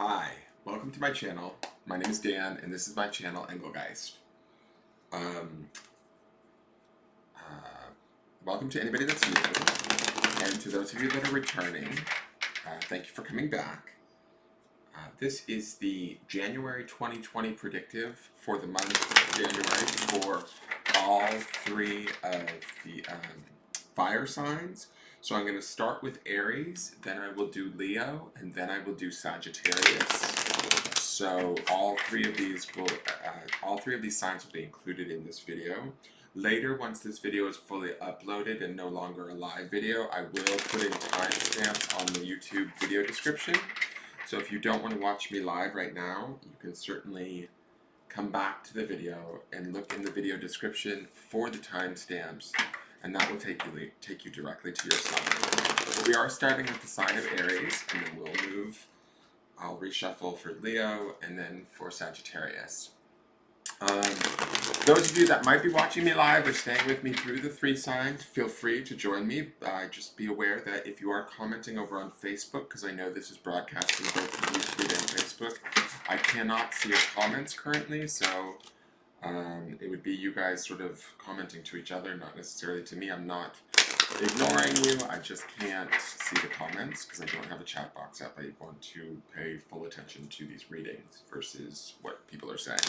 Hi, welcome to my channel. My name is Dan, and this is my channel, Engelgeist. Um, Welcome to anybody that's new, and to those of you that are returning, thank you for coming back. This is the January 2020 predictive for the month of January for all three of the fire signs. So I'm going to start with Aries, then I will do Leo, and then I will do Sagittarius. So all three of these signs will be included in this video. Later, once this video is fully uploaded and no longer a live video, I will put in timestamps on the YouTube video description. So if you don't want to watch me live right now, you can certainly come back to the video and look in the video description for the timestamps, and that will take you directly to your sign. But we are starting with the sign of Aries, and then we'll move. I'll reshuffle for Leo and then for Sagittarius. Those of you that might be watching me live or staying with me through the three signs, feel free to join me. Just be aware that if you are commenting over on Facebook, because I know this is broadcasting both on YouTube and Facebook, I cannot see your comments currently, so it would be you guys sort of commenting to each other, not necessarily to me. I'm not ignoring you, I just can't see the comments because I don't have a chat box up. I want to pay full attention to these readings versus what people are saying.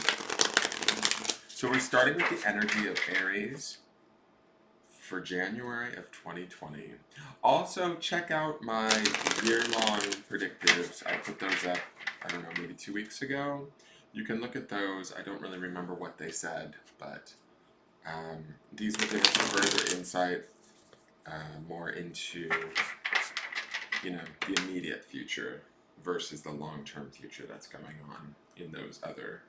So we're starting with the energy of Aries for January of 2020. Also, check out my year-long predictives. I put those up, I don't know, maybe 2 weeks ago. You can look at those. I don't really remember what they said, but these will give us further insight more into, the immediate future versus the long-term future that's going on in those other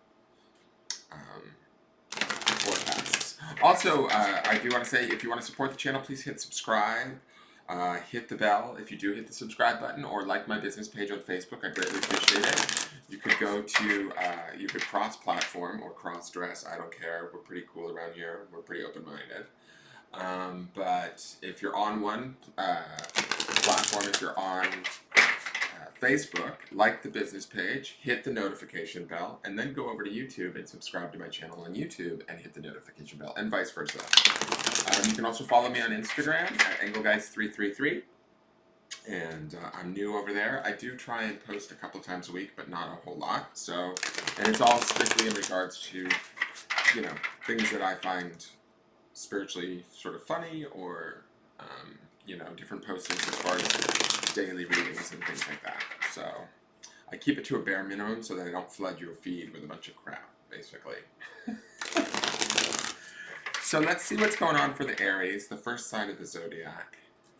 forecasts. Also, I do want to say, if you want to support the channel, please hit subscribe. Hit the bell if you do hit the subscribe button, or like my business page on Facebook. I greatly appreciate it. You could go to, you could cross-platform or cross-dress. I don't care. We're pretty cool around here. We're pretty open-minded. But if you're on one platform, if you're on Facebook, like the business page, hit the notification bell, and then go over to YouTube and subscribe to my channel on YouTube and hit the notification bell, and vice versa. You can also follow me on Instagram at Engelgeist333, and I'm new over there. I do try and post a couple times a week, but not a whole lot. So, and it's all strictly in regards to, things that I find spiritually sort of funny, or different postings as far as daily readings and things like that. So I keep it to a bare minimum so that I don't flood your feed with a bunch of crap, basically. So let's see what's going on for the Aries, the first sign of the zodiac.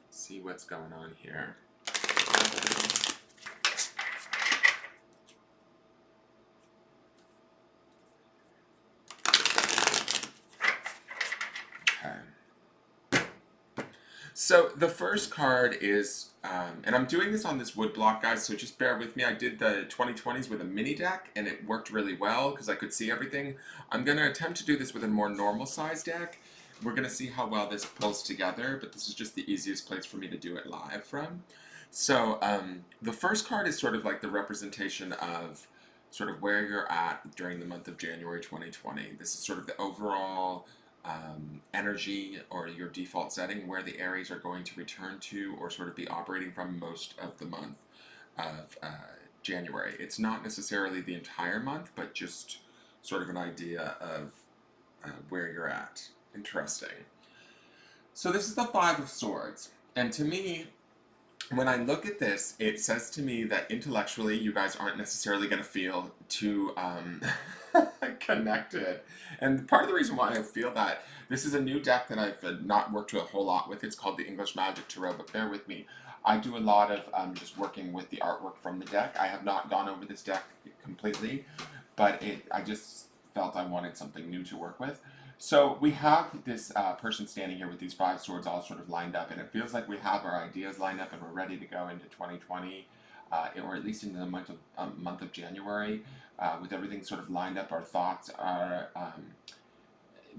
See what's going on here. So the first card is, and I'm doing this on this wood block, guys, so just bear with me. I did the 2020s with a mini deck, and it worked really well because I could see everything. I'm going to attempt to do this with a more normal size deck. We're going to see how well this pulls together, but this is just the easiest place for me to do it live from. So the first card is sort of like the representation of sort of where you're at during the month of January 2020. This is sort of the overall energy or your default setting where the Aries are going to return to or sort of be operating from most of the month of January. It's not necessarily the entire month, but just sort of an idea of where you're at. Interesting. So this is the Five of Swords, and to me, when I look at this, it says to me that intellectually you guys aren't necessarily going to feel too connected. And part of the reason why I feel that, this is a new deck that I've not worked a whole lot with. It's called the English Magic Tarot, but bear with me. I do a lot of just working with the artwork from the deck. I have not gone over this deck completely, but I just felt I wanted something new to work with. So we have this person standing here with these five swords all sort of lined up, and it feels like we have our ideas lined up and we're ready to go into 2020, or at least into the month of January, with everything sort of lined up. Our thoughts are,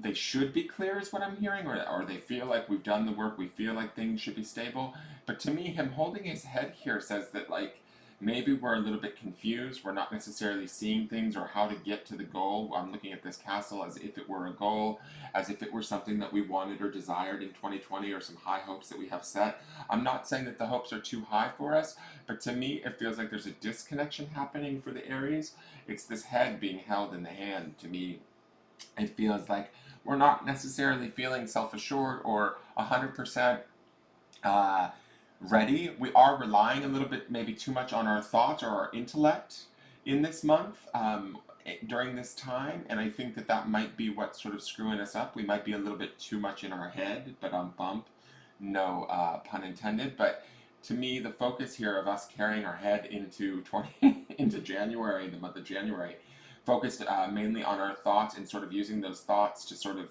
they should be clear is what I'm hearing, or they feel like we've done the work, we feel like things should be stable. But to me, him holding his head here says that, like, maybe we're a little bit confused. We're not necessarily seeing things or how to get to the goal. I'm looking at this castle as if it were a goal, as if it were something that we wanted or desired in 2020, or some high hopes that we have set. I'm not saying that the hopes are too high for us, but to me it feels like there's a disconnection happening for the Aries. It's this head being held in the hand. To me, it feels like we're not necessarily feeling self-assured or 100% uh, ready. We are relying a little bit, maybe too much, on our thoughts or our intellect in this month, during this time, and I think that that might be what's sort of screwing us up. We might be a little bit too much in our head, but on bump, no pun intended. But to me, the focus here of us carrying our head into into January, the month of January, focused mainly on our thoughts and sort of using those thoughts to sort of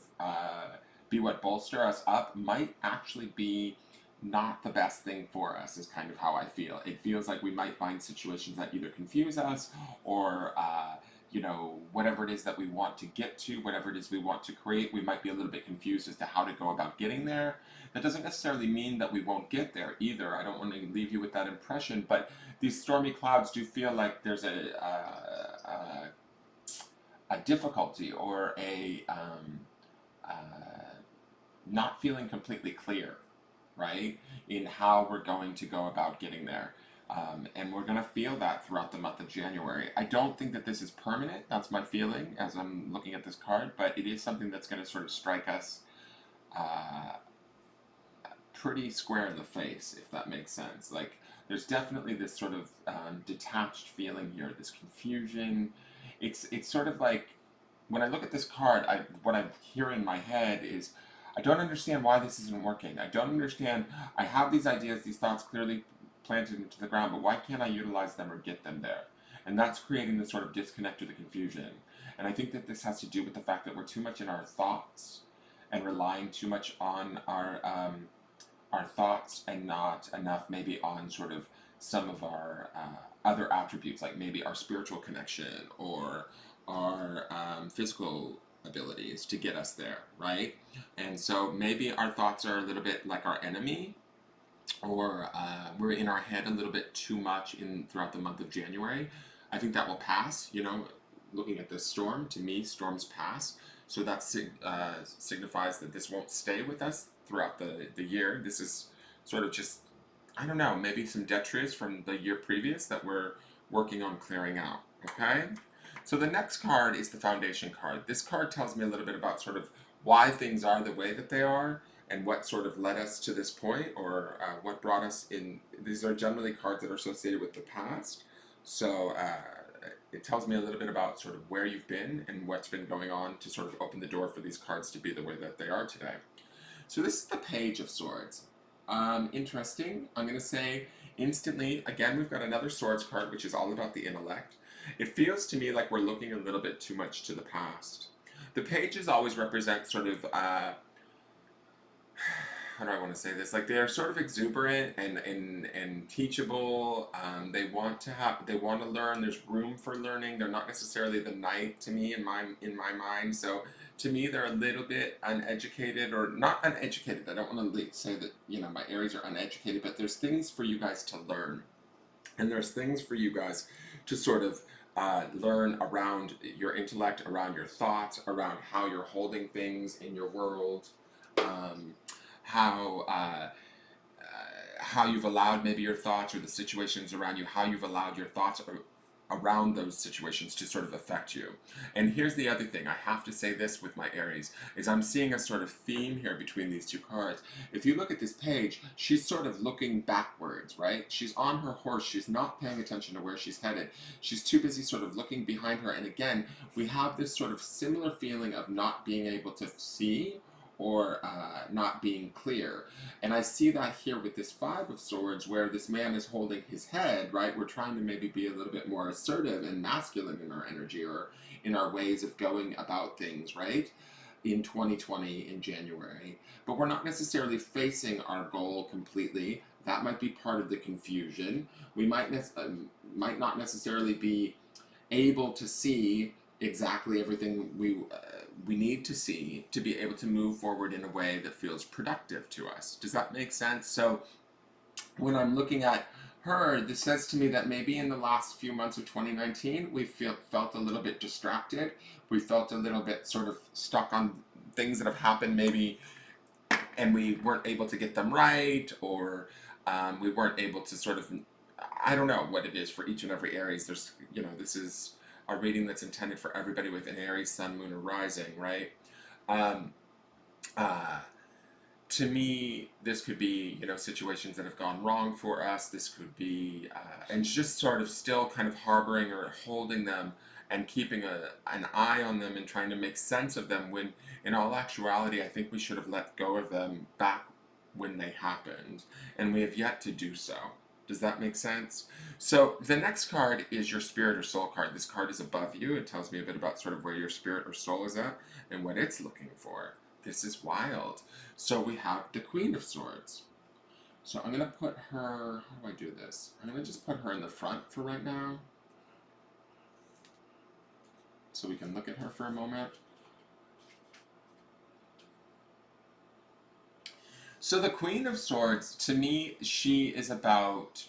be what bolster us up, might actually be not the best thing for us, is kind of how I feel. It feels like we might find situations that either confuse us or whatever it is that we want to get to, whatever it is we want to create, we might be a little bit confused as to how to go about getting there. That doesn't necessarily mean that we won't get there either. I don't want to leave you with that impression, but these stormy clouds do feel like there's a difficulty or a not feeling completely clear, right, in how we're going to go about getting there. And we're going to feel that throughout the month of January. I don't think that this is permanent. That's my feeling as I'm looking at this card, but it is something that's going to sort of strike us pretty square in the face, if that makes sense. Like, there's definitely this sort of detached feeling here, this confusion. It's sort of like, when I look at this card, what I hear in my head is, I don't understand why this isn't working. I don't understand. I have these ideas, these thoughts clearly planted into the ground, but why can't I utilize them or get them there? And that's creating this sort of disconnect or the confusion. And I think that this has to do with the fact that we're too much in our thoughts and relying too much on our thoughts and not enough maybe on sort of some of our other attributes, like maybe our spiritual connection or our physical abilities to get us there, right? And so maybe our thoughts are a little bit like our enemy, or we're in our head a little bit too much in throughout the month of January. I think that will pass. Looking at this storm, to me, storms pass. So that signifies that this won't stay with us throughout the year. This is sort of just, I don't know, maybe some detritus from the year previous that we're working on clearing out. Okay? So the next card is the foundation card. This card tells me a little bit about sort of why things are the way that they are and what sort of led us to this point, or what brought us in. These are generally cards that are associated with the past. So it tells me a little bit about sort of where you've been and what's been going on to sort of open the door for these cards to be the way that they are today. So this is the Page of Swords. Interesting. I'm going to say instantly, again, we've got another Swords card, which is all about the intellect. It feels to me like we're looking a little bit too much to the past. The pages always represent sort of, how do I want to say this? Like, they're sort of exuberant and teachable. They want to learn. There's room for learning. They're not necessarily the knight to me in my mind. So to me, they're a little bit uneducated, or not uneducated. I don't want to say that my Aries are uneducated, but there's things for you guys to learn, and there's things for you guys to sort of learn around your intellect, around your thoughts, around how you're holding things in your world. How how you've allowed maybe your thoughts or the situations around you, how you've allowed your thoughts around those situations to sort of affect you. And here's the other thing, I have to say this with my Aries, is I'm seeing a sort of theme here between these two cards. If you look at this page, she's sort of looking backwards, right? She's on her horse, she's not paying attention to where she's headed. She's too busy sort of looking behind her, and again, we have this sort of similar feeling of not being able to see, or not being clear. And I see that here with this Five of Swords, where this man is holding his head, right? We're trying to maybe be a little bit more assertive and masculine in our energy, or in our ways of going about things, right? In 2020, in January. But we're not necessarily facing our goal completely. That might be part of the confusion. We might not necessarily be able to see exactly everything we need to see to be able to move forward in a way that feels productive to us. Does that make sense? So when I'm looking at her, this says to me that maybe in the last few months of 2019, we felt a little bit distracted. We felt a little bit sort of stuck on things that have happened maybe, and we weren't able to get them right, or we weren't able to sort of, I don't know what it is for each and every Aries. There's, this is a reading that's intended for everybody with an Aries, Sun, Moon, or Rising, right? Um, uh, to me, this could be, situations that have gone wrong for us. This could be, and just sort of still kind of harboring or holding them and keeping an eye on them and trying to make sense of them when, in all actuality, I think we should have let go of them back when they happened. And we have yet to do so. Does that make sense? So the next card is your spirit or soul card. This card is above you. It tells me a bit about sort of where your spirit or soul is at and what it's looking for. This is wild. So we have the Queen of Swords. So I'm going to put her, how do I do this? I'm going to just put her in the front for right now. So we can look at her for a moment. So the Queen of Swords, to me, she is about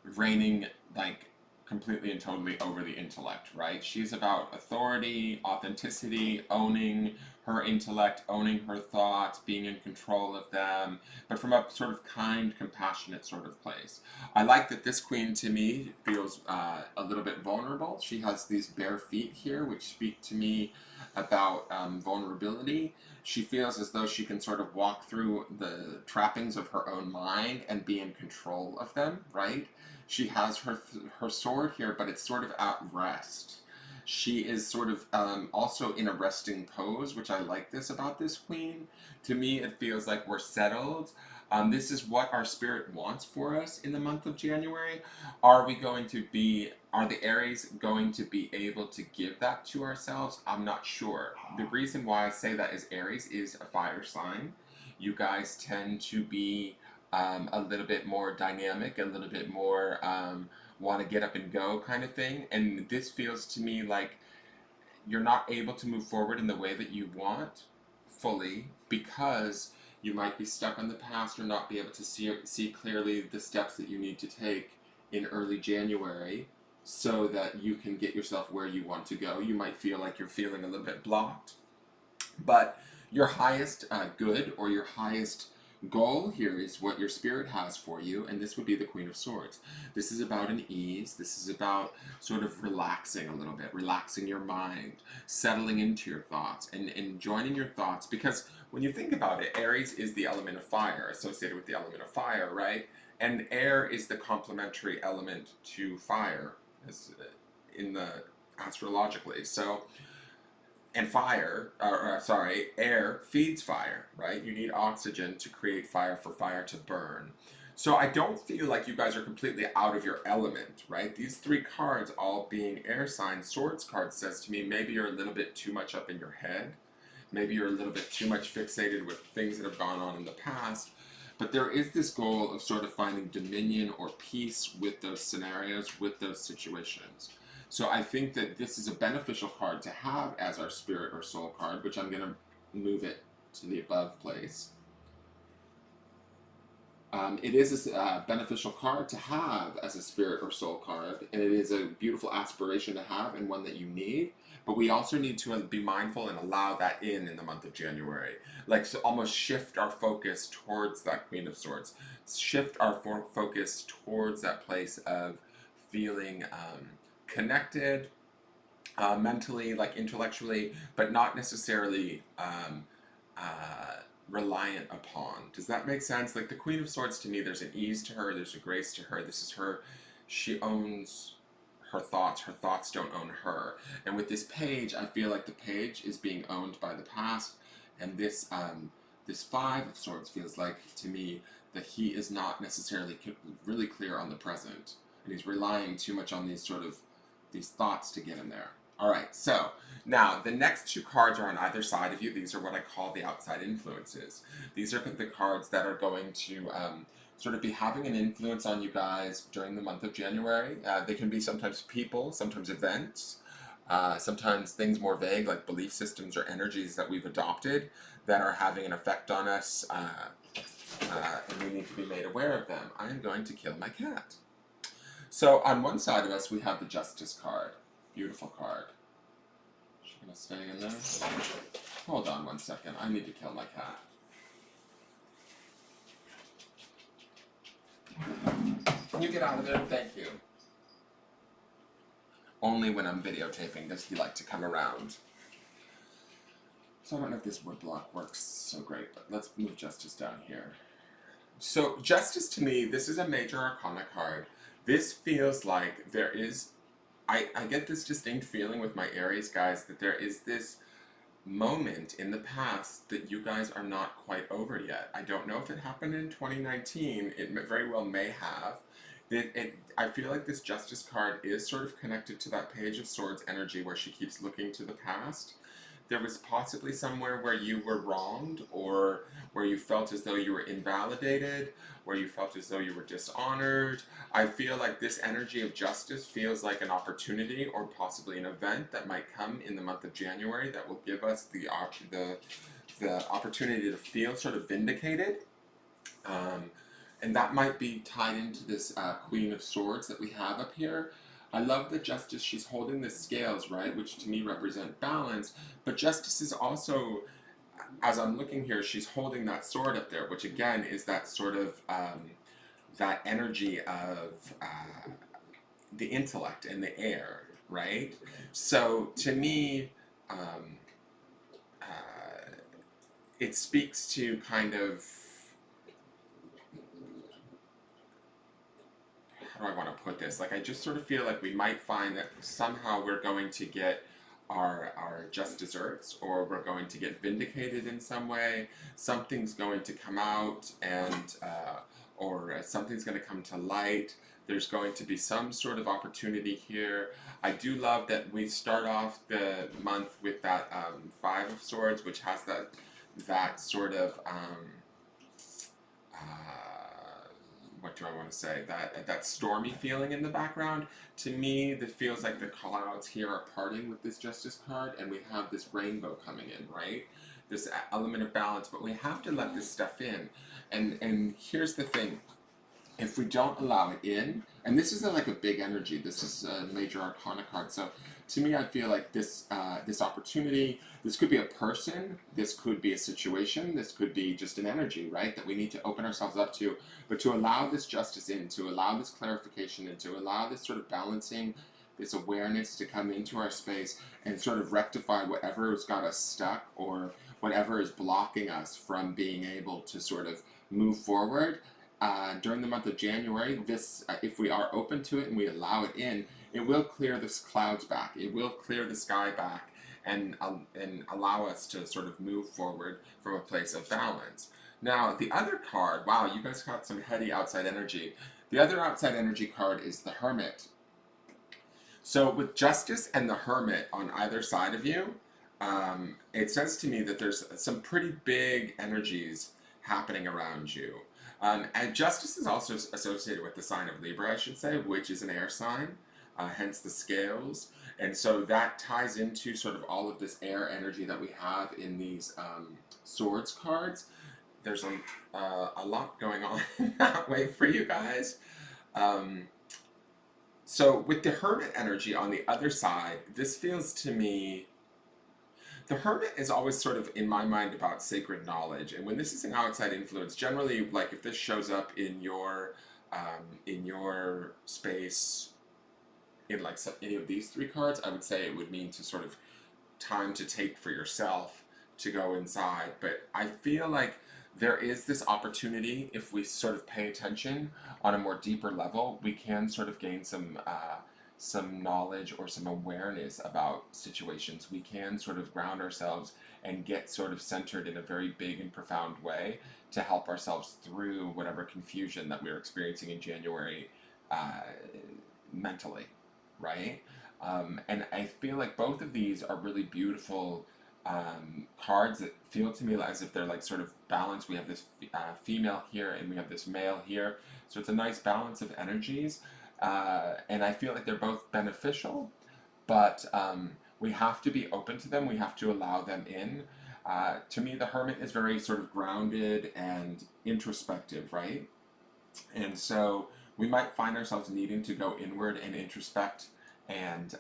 reigning like completely and totally over the intellect, right? She's about authority, authenticity, owning her intellect, owning her thoughts, being in control of them, but from a sort of kind, compassionate sort of place. I like that this queen to me feels a little bit vulnerable. She has these bare feet here, which speak to me about vulnerability. She feels as though she can sort of walk through the trappings of her own mind and be in control of them, right? She has her sword here, but it's sort of at rest. She is sort of also in a resting pose, which I like this about this queen. To me, it feels like we're settled. This is what our spirit wants for us in the month of January. Are the Aries going to be able to give that to ourselves? I'm not sure. The reason why I say that is Aries is a fire sign. You guys tend to be a little bit more dynamic, a little bit more want to get up and go kind of thing. And this feels to me like you're not able to move forward in the way that you want fully because you might be stuck on the past or not be able to see clearly the steps that you need to take in early January so that you can get yourself where you want to go. You might feel like you're feeling a little bit blocked, but your highest good or your highest goal here is what your spirit has for you, and this would be the Queen of Swords. This is about an ease. This is about sort of relaxing a little bit, relaxing your mind, settling into your thoughts, and joining your thoughts. Because when you think about it, Aries is the element of fire, associated with the element of fire, right? And air is the complementary element to fire, as in the astrologically. So and air feeds fire, right? You need oxygen to create fire for fire to burn. So I don't feel like you guys are completely out of your element, right? These three cards, all being air signs, swords card says to me maybe you're a little bit too much up in your head. Maybe you're a little bit too much fixated with things that have gone on in the past. But there is this goal of sort of finding dominion or peace with those scenarios, with those situations. So I think that this is a beneficial card to have as our spirit or soul card, which I'm going to move it to the above place. It is a beneficial card to have as a spirit or soul card, and it is a beautiful aspiration to have and one that you need. But we also need to be mindful and allow that in the month of January. Like, so almost shift our focus towards that Queen of Swords. Shift our focus towards that place of feeling connected, mentally, like intellectually, but not necessarily reliant upon. Does that make sense? Like the Queen of Swords to me, there's an ease to her, there's a grace to her. This is her, she owns her thoughts don't own her. And with this page, I feel like the page is being owned by the past, and this Five of Swords feels like to me that he is not necessarily really clear on the present, and he's relying too much on these thoughts to get him there. All right, so now the next two cards are on either side of you. These are what I call the outside influences. These are the cards that are going to sort of be having an influence on you guys during the month of January. They can be sometimes people, sometimes events, sometimes things more vague like belief systems or energies that we've adopted that are having an effect on us. and we need to be made aware of them. I am going to kill my cat. So on one side of us, we have the Justice card. Beautiful card. Is she going to stay in there? Hold on one second. I need to kill my cat. Can you get out of there? Thank you. Only when I'm videotaping does he like to come around. So I don't know if this wood block works so great, but let's move Justice down here. So Justice, to me, this is a major arcana card. This feels like there is, I get this distinct feeling with my Aries guys that there is this moment in the past that you guys are not quite over yet. I don't know if it happened in 2019. It very well may have. I feel like this Justice card is sort of connected to that Page of Swords energy where she keeps looking to the past. There was possibly somewhere where you were wronged, or where you felt as though you were invalidated, where you felt as though you were dishonored. I feel like this energy of justice feels like an opportunity or possibly an event that might come in the month of January that will give us the opportunity to feel sort of vindicated. And that might be tied into this Queen of Swords that we have up here. I love the Justice. She's holding the scales, right, which to me represent balance. But Justice is also, as I'm looking here, she's holding that sword up there, which again is that sort of, that energy of the intellect and the air, right? So to me, it speaks to kind of, how do I want to put this? Like, I just sort of feel like we might find that somehow we're going to get our just desserts, or we're going to get vindicated in some way. Something's going to come out, and or something's going to come to light. There's going to be some sort of opportunity here. I do love that we start off the month with that Five of Swords, which has that sort of what do I want to say? That stormy feeling in the background. To me, that feels like the clouds here are parting with this Justice card, and we have this rainbow coming in, right? This element of balance, but we have to let this stuff in. And here's the thing. If we don't allow it in, and this isn't like a big energy, this is a major arcana card, so to me I feel like this this opportunity, this could be a person, this could be a situation, this could be just an energy, right, that we need to open ourselves up to, but to allow this justice in, to allow this clarification in, to allow this sort of balancing, this awareness to come into our space and sort of rectify whatever has got us stuck, or whatever is blocking us from being able to sort of move forward. During the month of January, this, if we are open to it and we allow it in, it will clear the clouds back. It will clear the sky back, and allow us to sort of move forward from a place of balance. Now, the other card, wow, you guys got some heady outside energy. The other outside energy card is the Hermit. So with Justice and the Hermit on either side of you, it says to me that there's some pretty big energies happening around you. And Justice is also associated with the sign of Libra, I should say, which is an air sign, hence the scales. And so that ties into sort of all of this air energy that we have in these swords cards. There's a lot going on that way for you guys. So with the Hermit energy on the other side, this feels to me, the Hermit is always sort of, in my mind, about sacred knowledge. And when this is an outside influence, generally, like if this shows up in your space, in like any of these three cards, I would say it would mean to sort of time to take for yourself to go inside. But I feel like there is this opportunity, if we sort of pay attention on a more deeper level, we can sort of gain some knowledge or some awareness about situations. We can sort of ground ourselves and get sort of centered in a very big and profound way to help ourselves through whatever confusion that we're experiencing in January mentally, right? And I feel like both of these are really beautiful cards that feel to me as if they're like sort of balanced. We have this female here and we have this male here, so it's a nice balance of energies. And I feel like they're both beneficial, but we have to be open to them. We have to allow them in. To me, the Hermit is very sort of grounded and introspective, right? And so we might find ourselves needing to go inward and introspect and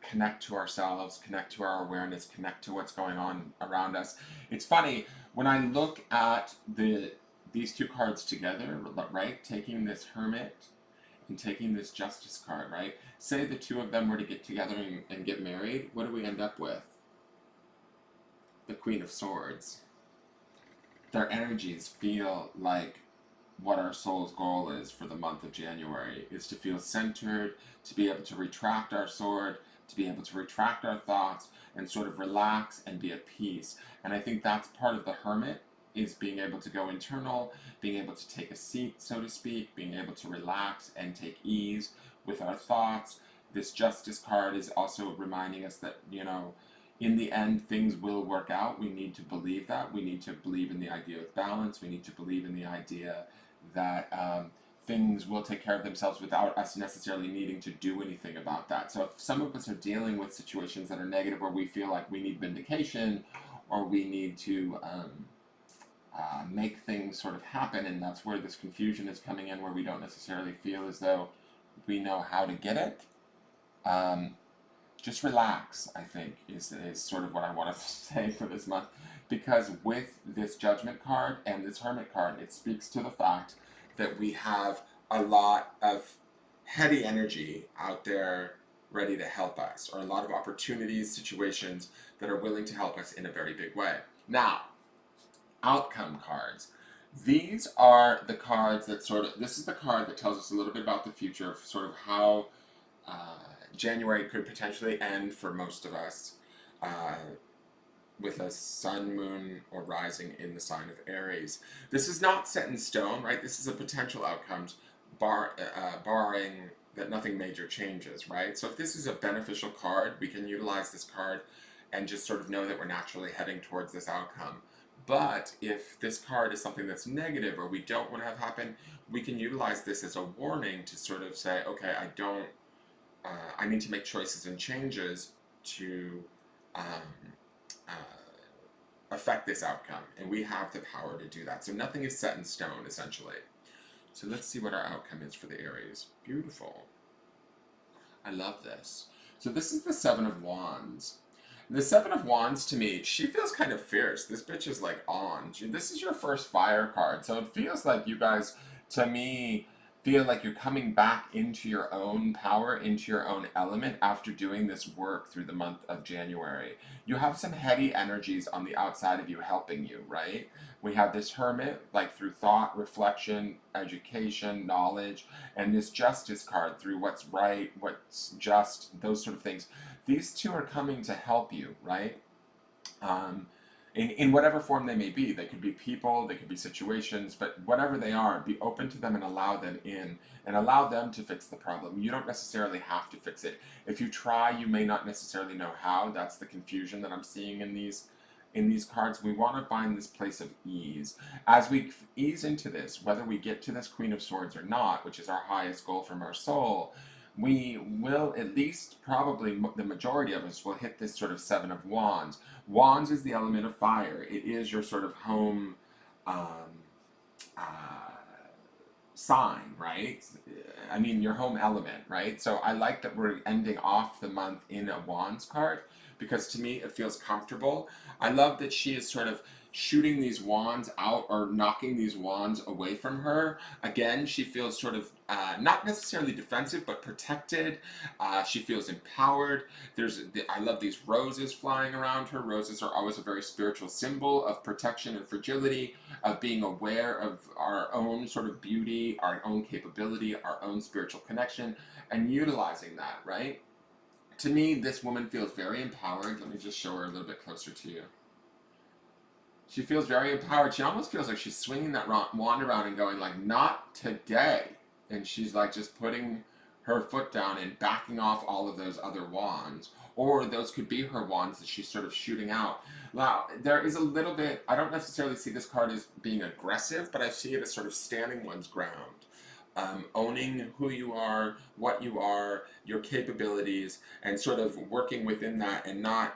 connect to ourselves, connect to our awareness, connect to what's going on around us. It's funny when I look at these two cards together, right? Taking this Hermit and taking this Justice card, right? Say the two of them were to get together and get married. What do we end up with? The Queen of Swords. Their energies feel like what our soul's goal is for the month of January is to feel centered, to be able to retract our sword, to be able to retract our thoughts and sort of relax and be at peace. And I think that's part of the Hermit, is being able to go internal, being able to take a seat, so to speak, being able to relax and take ease with our thoughts. This Justice card is also reminding us that, in the end, things will work out. We need to believe that. We need to believe in the idea of balance. We need to believe in the idea that things will take care of themselves without us necessarily needing to do anything about that. So if some of us are dealing with situations that are negative, where we feel like we need vindication, or we need to make things sort of happen, and that's where this confusion is coming in, where we don't necessarily feel as though we know how to get it. Just relax, I think, is sort of what I want to say for this month. Because with this Judgment card and this Hermit card, it speaks to the fact that we have a lot of heady energy out there ready to help us, or a lot of opportunities, situations that are willing to help us in a very big way. Now, outcome cards. These are the cards that this is the card that tells us a little bit about the future, of sort of how January could potentially end for most of us, with a sun, moon, or rising in the sign of Aries. This is not set in stone, right? This is a potential outcomes, barring that nothing major changes, right? So if this is a beneficial card, we can utilize this card and just sort of know that we're naturally heading towards this outcome. But if this card is something that's negative, or we don't want to have happen, we can utilize this as a warning to sort of say, okay, I need to make choices and changes to affect this outcome, and we have the power to do that. So nothing is set in stone, essentially. So let's see what our outcome is for the Aries. Beautiful. I love this. So this is the Seven of Wands. The Seven of Wands, to me, she feels kind of fierce. This bitch is like on. This is your first fire card, so it feels like you guys, to me, feel like you're coming back into your own power, into your own element after doing this work through the month of January. You have some heady energies on the outside of you helping you, right? We have this Hermit, like through thought, reflection, education, knowledge, and this Justice card through what's right, what's just, those sort of things. These two are coming to help you, right? In whatever form they may be. They could be people, they could be situations, but whatever they are, be open to them and allow them in, and allow them to fix the problem. You don't necessarily have to fix it. If you try, you may not necessarily know how. That's the confusion that I'm seeing in these cards. We want to find this place of ease. As we ease into this, whether we get to this Queen of Swords or not, which is our highest goal from our soul, we will, at least probably the majority of us, will hit this sort of Seven of Wands. Wands is the element of fire. It is your sort of home sign, right? I mean, your home element, right? So I like that we're ending off the month in a Wands card, because to me it feels comfortable. I love that she is sort of shooting these wands out, or knocking these wands away from her. Again, she feels sort of not necessarily defensive, but protected. She feels empowered. I love these roses flying around her. Roses are always a very spiritual symbol of protection and fragility, of being aware of our own sort of beauty, our own capability, our own spiritual connection, and utilizing that, right? To me, this woman feels very empowered. Let me just show her a little bit closer to you. She feels very empowered. She almost feels like she's swinging that wand around and going like, not today. And she's like just putting her foot down and backing off all of those other wands. Or those could be her wands that she's sort of shooting out. Now, there is a little bit, I don't necessarily see this card as being aggressive, but I see it as sort of standing one's ground. Owning who you are, what you are, your capabilities, and sort of working within that, and not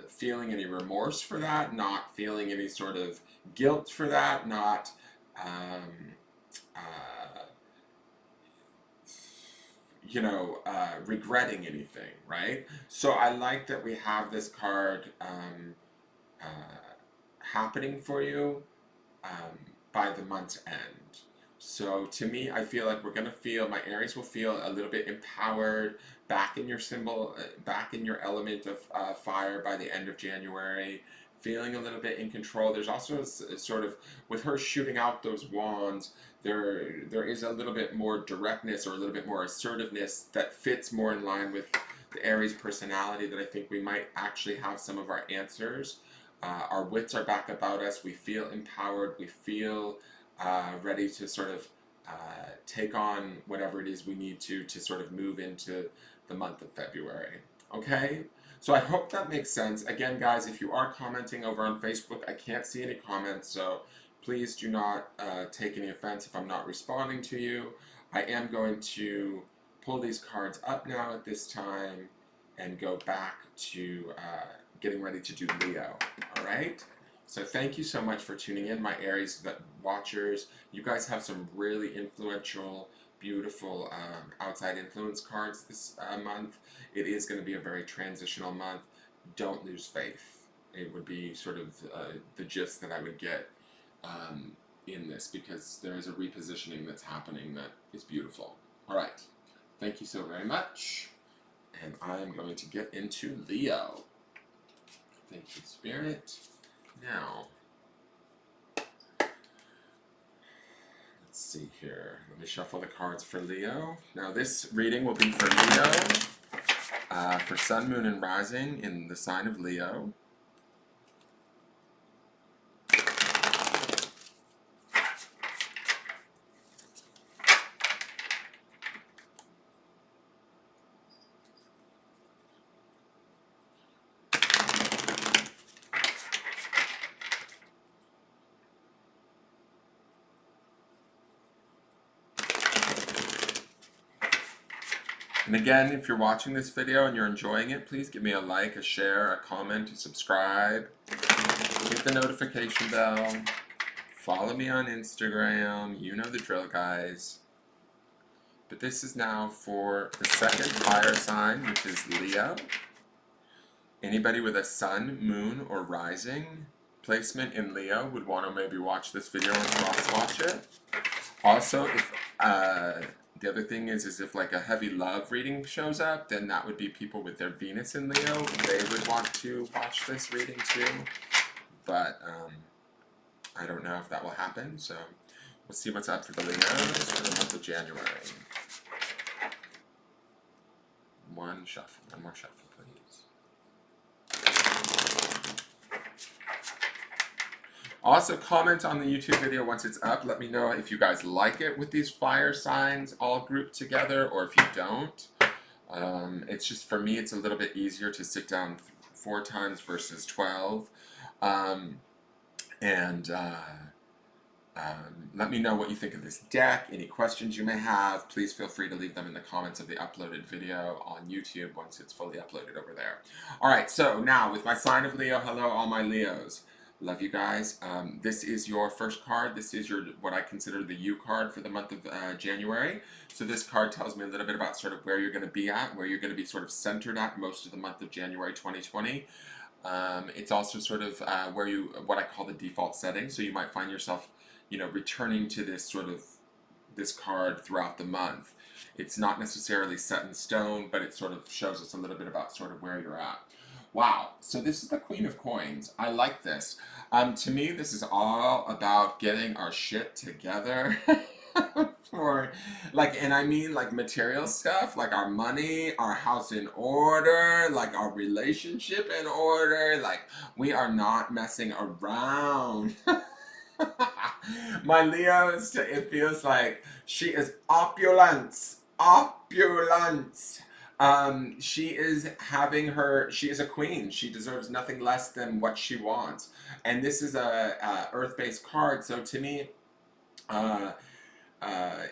feeling any remorse for that, not feeling any sort of guilt for that, not um, uh, regretting anything, right? So I like that we have this card uh, happening for you by the month's end. So to me, I feel like we're gonna feel, my Aries will feel a little bit empowered, back in your symbol, back in your element of fire by the end of January, feeling a little bit in control. There's also a sort of, with her shooting out those wands, there is a little bit more directness or a little bit more assertiveness that fits more in line with the Aries personality, that I think we might actually have some of our answers. Our wits are back about us. We feel empowered. We feel ready to sort of take on whatever it is we need to sort of move into the month of February. Okay? So I hope that makes sense. Again, guys, if you are commenting over on Facebook, I can't see any comments, so please do not take any offense if I'm not responding to you. I am going to pull these cards up now at this time and go back to getting ready to do Leo. All right? So thank you so much for tuning in, my Aries watchers. You guys have some really influential, beautiful outside influence cards this month. It is going to be a very transitional month. Don't lose faith. It would be sort of the gist that I would get in this, because there is a repositioning that's happening that is beautiful. All right. Thank you so very much. And I am going to get into Leo. Thank you, Spirit. Now, let's see here. Let me shuffle the cards for Leo. Now, this reading will be for Leo, for Sun, Moon, and Rising in the sign of Leo. And again, if you're watching this video and you're enjoying it, please give me a like, a share, a comment, a subscribe. Hit the notification bell. Follow me on Instagram. You know the drill, guys. But this is now for the second fire sign, which is Leo. Anybody with a sun, moon, or rising placement in Leo would want to maybe watch this video and cross-watch it. Also, if the other thing is if like a heavy love reading shows up, then that would be people with their Venus in Leo. They would want to watch this reading too. But I don't know if that will happen, so we'll see what's up for the Leos for the month of January. One more shuffle, please. Also, comment on the YouTube video once it's up. Let me know if you guys like it with these fire signs all grouped together, or if you don't. It's just, for me, it's a little bit easier to sit down 4 times versus 12. Let me know what you think of this deck. Any questions you may have, please feel free to leave them in the comments of the uploaded video on YouTube once it's fully uploaded over there. Alright, so now with my sign of Leo, hello all my Leos. Love you guys. This is your first card. This is your, what I consider the U card for the month of January. So this card tells me a little bit about sort of where you're going to be at, where you're going to be sort of centered at most of the month of January 2020. It's also sort of where you, what I call the default setting. So you might find yourself, returning to this card throughout the month. It's not necessarily set in stone, but it sort of shows us a little bit about sort of where you're at. Wow, so this is the Queen of Coins. I like this. To me, this is all about getting our shit together for, and I mean material stuff, like our money, our house in order, our relationship in order. We are not messing around. My Leos, it feels like she is opulence. Opulence. She is a queen. She deserves nothing less than what she wants. And this is a earth-based card, so to me,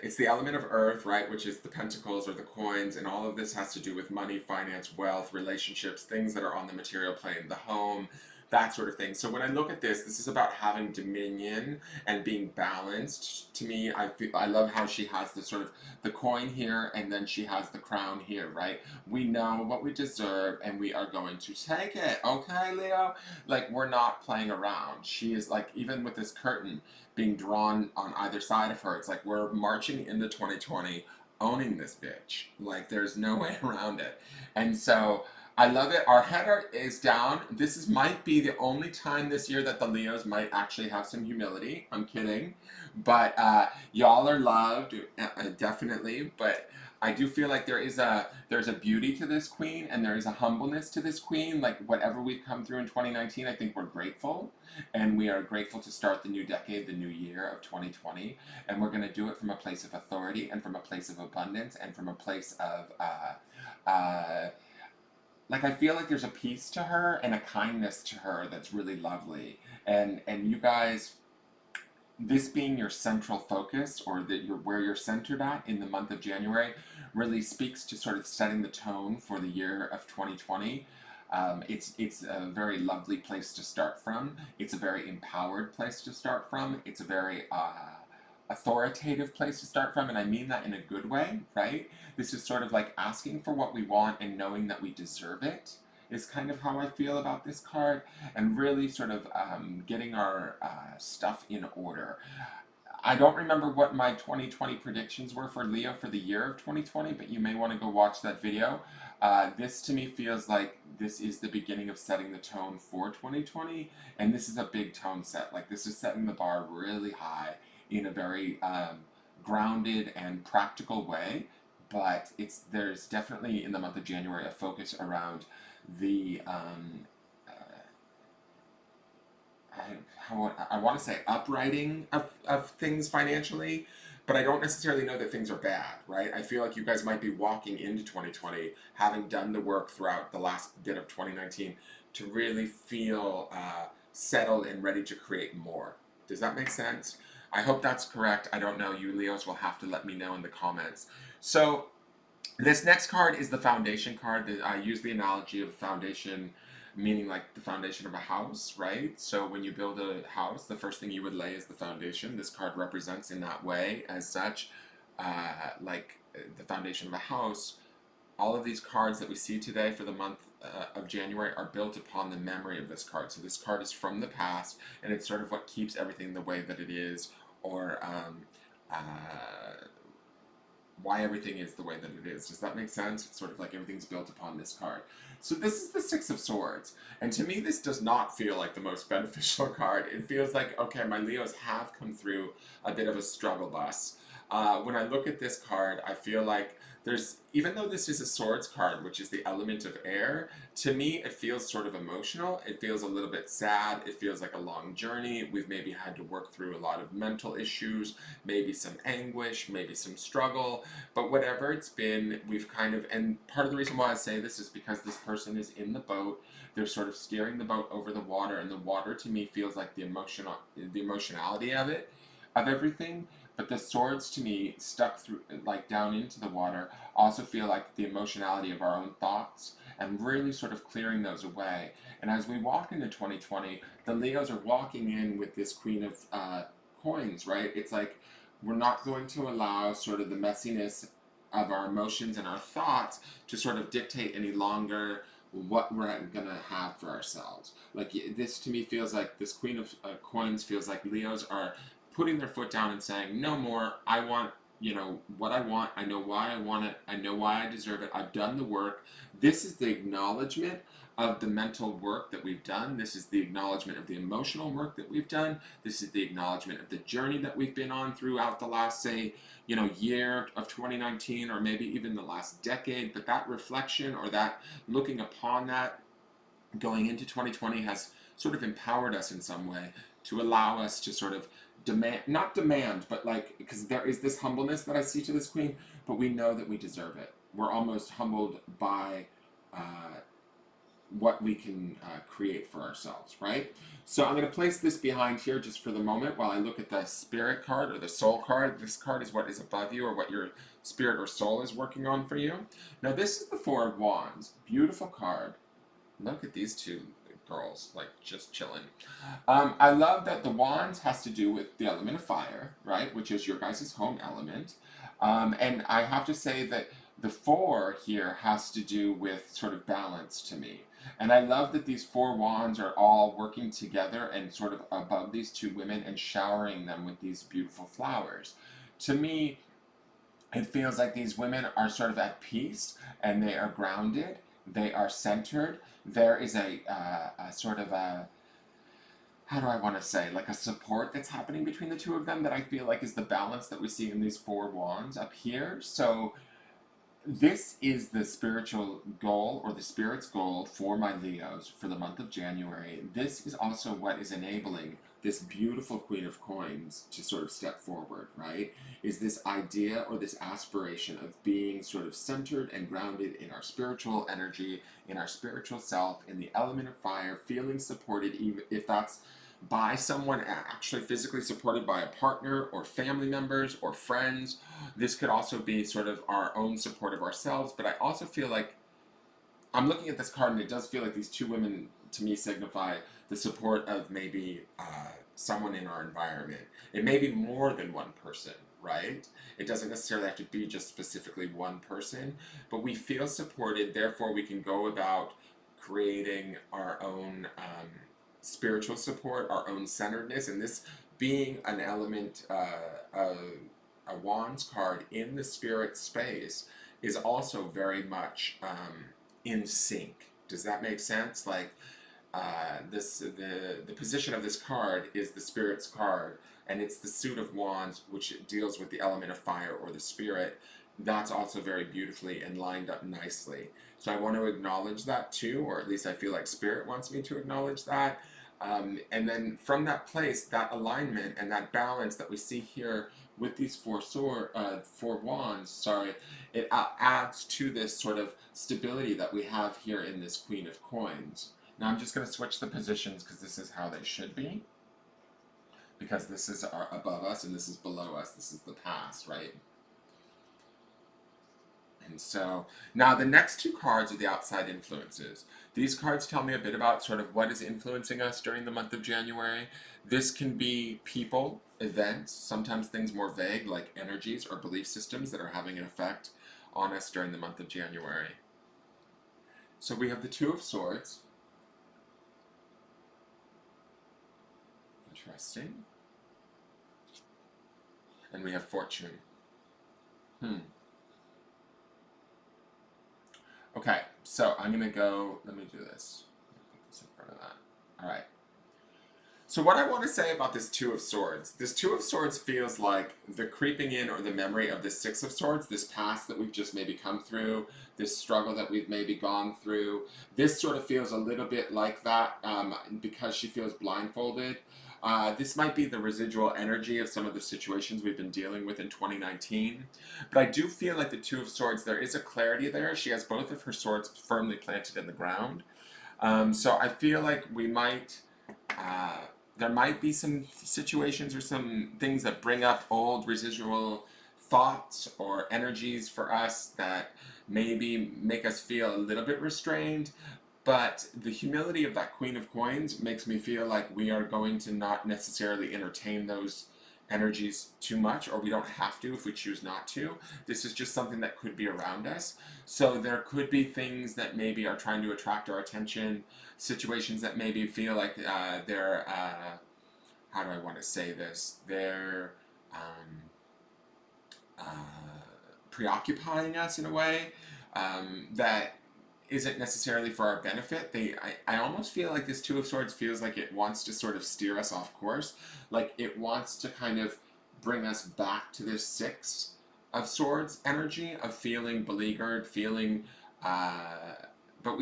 It's the element of earth, right, which is the pentacles or the coins, and all of this has to do with money, finance, wealth, relationships, things that are on the material plane, the home, that sort of thing. So when I look at this is about having dominion and being balanced. To me, I love how she has the sort of the coin here, and then she has the crown here, right? We know what we deserve, and we are going to take it. Okay, Leo? Like, we're not playing around. She is like, even with this curtain being drawn on either side of her, it's like we're marching into 2020 owning this bitch. Like, there's no way around it. And so I love it. Our head is down. This is might be the only time this year that the Leos might actually have some humility. I'm kidding, but y'all are loved, definitely. But I do feel like there's a beauty to this queen, and there is a humbleness to this queen. Like, whatever we've come through in 2019, I think we're grateful, and we are grateful to start the new decade, the new year of 2020, and we're going to do it from a place of authority and from a place of abundance and from a place of like, I feel like there's a peace to her and a kindness to her that's really lovely. And you guys, this being your central focus, or that you're where you're centered at in the month of January, really speaks to sort of setting the tone for the year of 2020. It's a very lovely place to start from. It's a very empowered place to start from. It's a very authoritative place to start from, and I mean that in a good way, right? This is sort of like asking for what we want and knowing that we deserve it, is kind of how I feel about this card, and really sort of getting our stuff in order. I don't remember what my 2020 predictions were for Leo for the year of 2020, but you may want to go watch that video. This to me feels like this is the beginning of setting the tone for 2020, and this is a big tone set. Like, this is setting the bar really high in a very grounded and practical way. But there's definitely in the month of January a focus around the I want to say uprighting of things financially, but I don't necessarily know that things are bad, right? I feel like you guys might be walking into 2020 having done the work throughout the last bit of 2019 to really feel settled and ready to create more. Does that make sense? I hope that's correct. I don't know. You Leos will have to let me know in the comments. So this next card is the foundation card. I use the analogy of foundation, meaning like the foundation of a house, right? So when you build a house, the first thing you would lay is the foundation. This card represents in that way as such, the foundation of a house. All of these cards that we see today for the month of January are built upon the memory of this card. So this card is from the past, and it's sort of what keeps everything the way that it is, or why everything is the way that it is. Does that make sense? It's sort of like everything's built upon this card. So this is the Six of Swords. And to me, this does not feel like the most beneficial card. It feels like, okay, my Leos have come through a bit of a struggle bus. When I look at this card, I feel like even though this is a swords card, which is the element of air, to me it feels sort of emotional. It feels a little bit sad. It feels like a long journey. We've maybe had to work through a lot of mental issues, maybe some anguish, maybe some struggle, but whatever it's been, and part of the reason why I say this is because this person is in the boat. They're sort of steering the boat over the water, and the water to me feels like the emotionality of everything. But the swords to me, stuck through, like down into the water, also feel like the emotionality of our own thoughts, and really sort of clearing those away. And as we walk into 2020, the Leos are walking in with this Queen of Coins, right? It's like we're not going to allow sort of the messiness of our emotions and our thoughts to sort of dictate any longer what we're gonna have for ourselves. Like, this to me feels like this Queen of Coins feels like Leos are putting their foot down and saying, no more. I want, what I want. I know why I want it. I know why I deserve it. I've done the work. This is the acknowledgement of the mental work that we've done. This is the acknowledgement of the emotional work that we've done. This is the acknowledgement of the journey that we've been on throughout the last, say, year of 2019, or maybe even the last decade. But that reflection, or that looking upon that going into 2020, has sort of empowered us in some way to allow us to sort of not demand, but like, because there is this humbleness that I see to this queen, but we know that we deserve it. We're almost humbled by what we can create for ourselves, right? So I'm going to place this behind here just for the moment while I look at the spirit card or the soul card. This card is what is above you or what your spirit or soul is working on for you. Now this is the Four of Wands. Beautiful card. Look at these two girls, like just chilling. I love that the wands has to do with the element of fire, right, which is your guys' home element. And I have to say that the four here has to do with sort of balance to me. And I love that these four wands are all working together and sort of above these two women and showering them with these beautiful flowers. To me, it feels like these women are sort of at peace and they are grounded, they are centered. There is a sort of a, how do I want to say, like a support that's happening between the two of them that I feel like is the balance that we see in these four wands up here. So this is the spiritual goal or the spirit's goal for my Leos for the month of January. This is also what is enabling this beautiful Queen of Coins to sort of step forward, right? Is this idea or this aspiration of being sort of centered and grounded in our spiritual energy, in our spiritual self, in the element of fire, feeling supported, even if that's by someone actually physically supported by a partner or family members or friends. This could also be sort of our own support of ourselves, but I also feel like I'm looking at this card and it does feel like these two women to me signify the support of maybe someone in our environment. It may be more than one person, right? It doesn't necessarily have to be just specifically one person, but we feel supported, therefore we can go about creating our own spiritual support, our own centeredness, and this being an element, a wands card in the spirit space is also very much in sync. Does that make sense? Like the position of this card is the spirit's card, and it's the suit of wands, which deals with the element of fire or the spirit. That's also very beautifully and lined up nicely. So I want to acknowledge that too, or at least I feel like spirit wants me to acknowledge that. And then from that place, that alignment and that balance that we see here with these four wands, sorry, it adds to this sort of stability that we have here in this Queen of Coins. Now I'm just going to switch the positions because this is how they should be. Because this is above us and this is below us. This is the past, right? And so now the next two cards are the outside influences. These cards tell me a bit about sort of what is influencing us during the month of January. This can be people, events, sometimes things more vague like energies or belief systems that are having an effect on us during the month of January. So we have the Two of Swords. Interesting. And we have Fortune. Okay, so I'm going to go, let me do this. Put this in front of that. All right. So what I want to say about this Two of Swords, this Two of Swords feels like the creeping in or the memory of the Six of Swords, this past that we've just maybe come through, this struggle that we've maybe gone through. This sort of feels a little bit like that because she feels blindfolded. This might be the residual energy of some of the situations we've been dealing with in 2019. But I do feel like the Two of Swords, there is a clarity there. She has both of her swords firmly planted in the ground. So I feel like we might... there might be some situations or some things that bring up old residual thoughts or energies for us that maybe make us feel a little bit restrained, but the humility of that Queen of Coins makes me feel like we are going to not necessarily entertain those energies too much, or we don't have to if we choose not to. This is just something that could be around us. So there could be things that maybe are trying to attract our attention, situations that maybe feel like they're, how do I want to say this? They're preoccupying us in a way that isn't necessarily for our benefit. I almost feel like this Two of Swords feels like it wants to sort of steer us off course. Like it wants to kind of bring us back to this Six of Swords energy of feeling beleaguered, feeling... but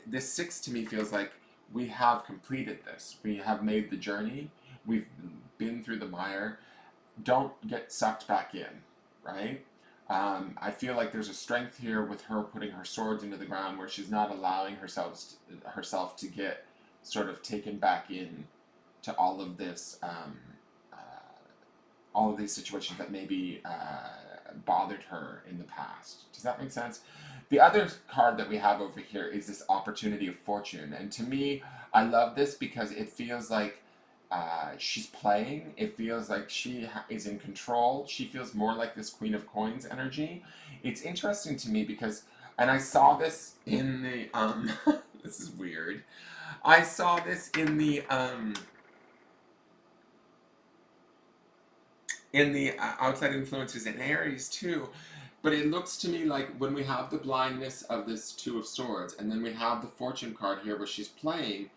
this Six to me feels like we have completed this. We have made the journey. We've been through the mire. Don't get sucked back in, right? I feel like there's a strength here with her putting her swords into the ground where she's not allowing herself to get sort of taken back in to uh, all of these situations that maybe bothered her in the past. Does that make sense? The other card that we have over here is this opportunity of fortune. And to me, I love this because it feels like she's playing. It feels like she is in control. She feels more like this Queen of Coins energy. It's interesting to me because, and I saw this in the, this is weird. I saw this in the outside influences in Aries too. But it looks to me like when we have the blindness of this Two of Swords, and then we have the Fortune card here where she's playing,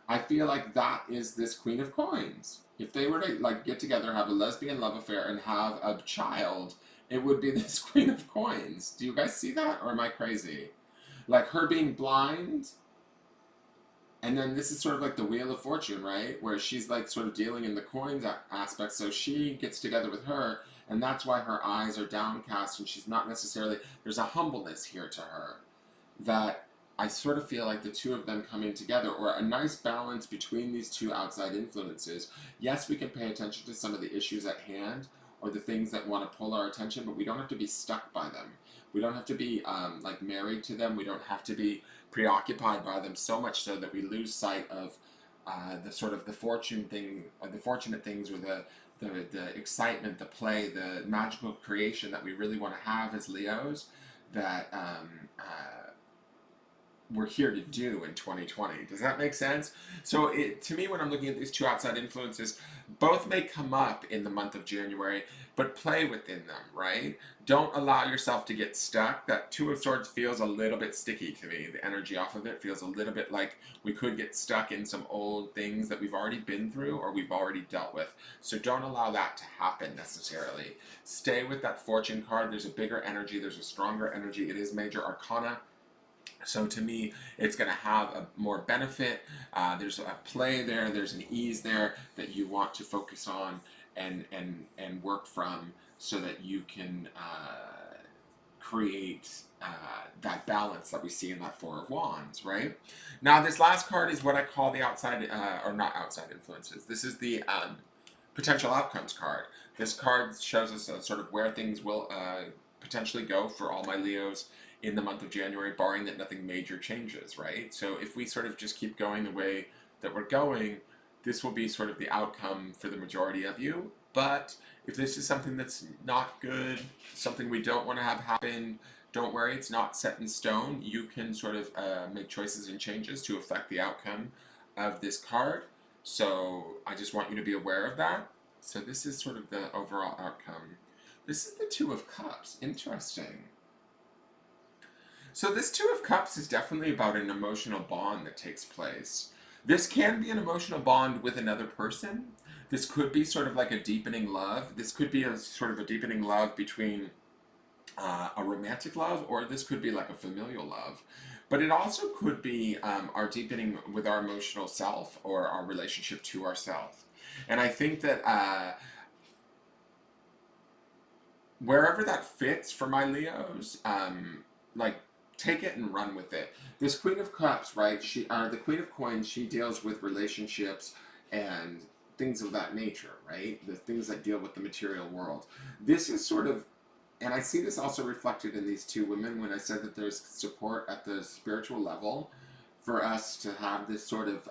I feel like that is this Queen of Coins. If they were to like get together, have a lesbian love affair, and have a child, it would be this Queen of Coins. Do you guys see that, or am I crazy? Like her being blind, and then this is sort of like the Wheel of Fortune, right? Where she's like sort of dealing in the coins aspect. So she gets together with her, and that's why her eyes are downcast, and she's not necessarily. There's a humbleness here to her that I sort of feel like the two of them coming together, or a nice balance between these two outside influences. Yes, we can pay attention to some of the issues at hand or the things that want to pull our attention, but we don't have to be stuck by them. We don't have to be like married to them. We don't have to be preoccupied by them so much so that we lose sight of the sort of the fortune thing, the fortunate things, or the excitement, the play, the magical creation that we really want to have as Leos. That we're here to do in 2020. Does that make sense? So to me, when I'm looking at these two outside influences, both may come up in the month of January, but play within them, right? Don't allow yourself to get stuck. That Two of Swords feels a little bit sticky to me. The energy off of it feels a little bit like we could get stuck in some old things that we've already been through or we've already dealt with. So don't allow that to happen necessarily. Stay with that Fortune card. There's a bigger energy. There's a stronger energy. It is major arcana. So to me, it's going to have a more benefit. There's a play there. There's an ease there that you want to focus on and work from, so that you can create that balance that we see in that Four of Wands, right? Now, this last card is what I call the outside, or not outside influences. This is the potential outcomes card. This card shows us sort of where things will potentially go for all my Leos in the month of January, barring that nothing major changes, right? So if we sort of just keep going the way that we're going, this will be sort of the outcome for the majority of you. But if this is something that's not good, something we don't want to have happen, don't worry, it's not set in stone. You can sort of make choices and changes to affect the outcome of this card. So I just want you to be aware of that. So this is sort of the overall outcome. This is the Two of Cups. Interesting. So this Two of Cups is definitely about an emotional bond that takes place. This can be an emotional bond with another person. This could be sort of like a deepening love. This could be a sort of a deepening love between a romantic love, or this could be like a familial love. But it also could be our deepening with our emotional self or our relationship to ourselves. And I think that wherever that fits for my Leos, like take it and run with it. This Queen of Cups, right? The Queen of Coins. She deals with relationships and things of that nature, right? The things that deal with the material world. This is sort of, and I see this also reflected in these two women when I said that there's support at the spiritual level for us to have this sort of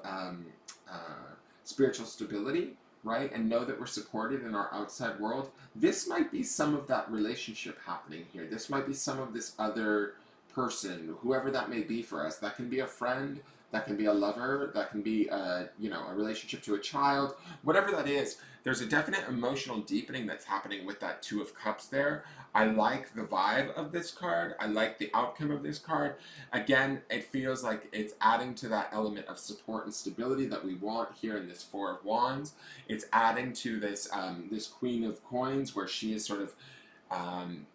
spiritual stability, right? And know that we're supported in our outside world. This might be some of that relationship happening here. This might be some of this other person, whoever that may be for us. That can be a friend, that can be a lover, that can be a relationship to a child, whatever that is. There's a definite emotional deepening that's happening with that Two of Cups there. I like the vibe of this card. I like the outcome of this card. Again, it feels like it's adding to that element of support and stability that we want here in this Four of Wands. It's adding to this this Queen of Coins, where she is sort of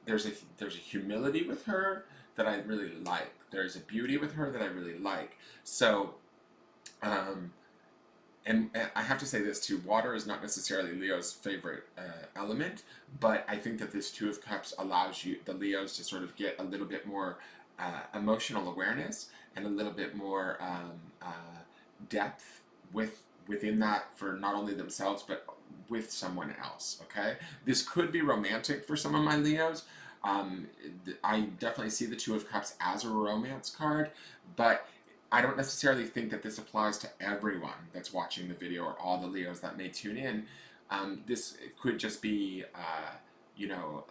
there's a humility with her that I really like. There's a beauty with her that I really like. So and I have to say this too, water is not necessarily Leo's favorite element, but I think that this Two of Cups allows you, the Leos, to sort of get a little bit more emotional awareness and a little bit more depth within that for not only themselves but with someone else. Okay, this could be romantic for some of my Leos. I definitely see the Two of Cups as a romance card, but I don't necessarily think that this applies to everyone that's watching the video or all the Leos that may tune in. This could just be, you know,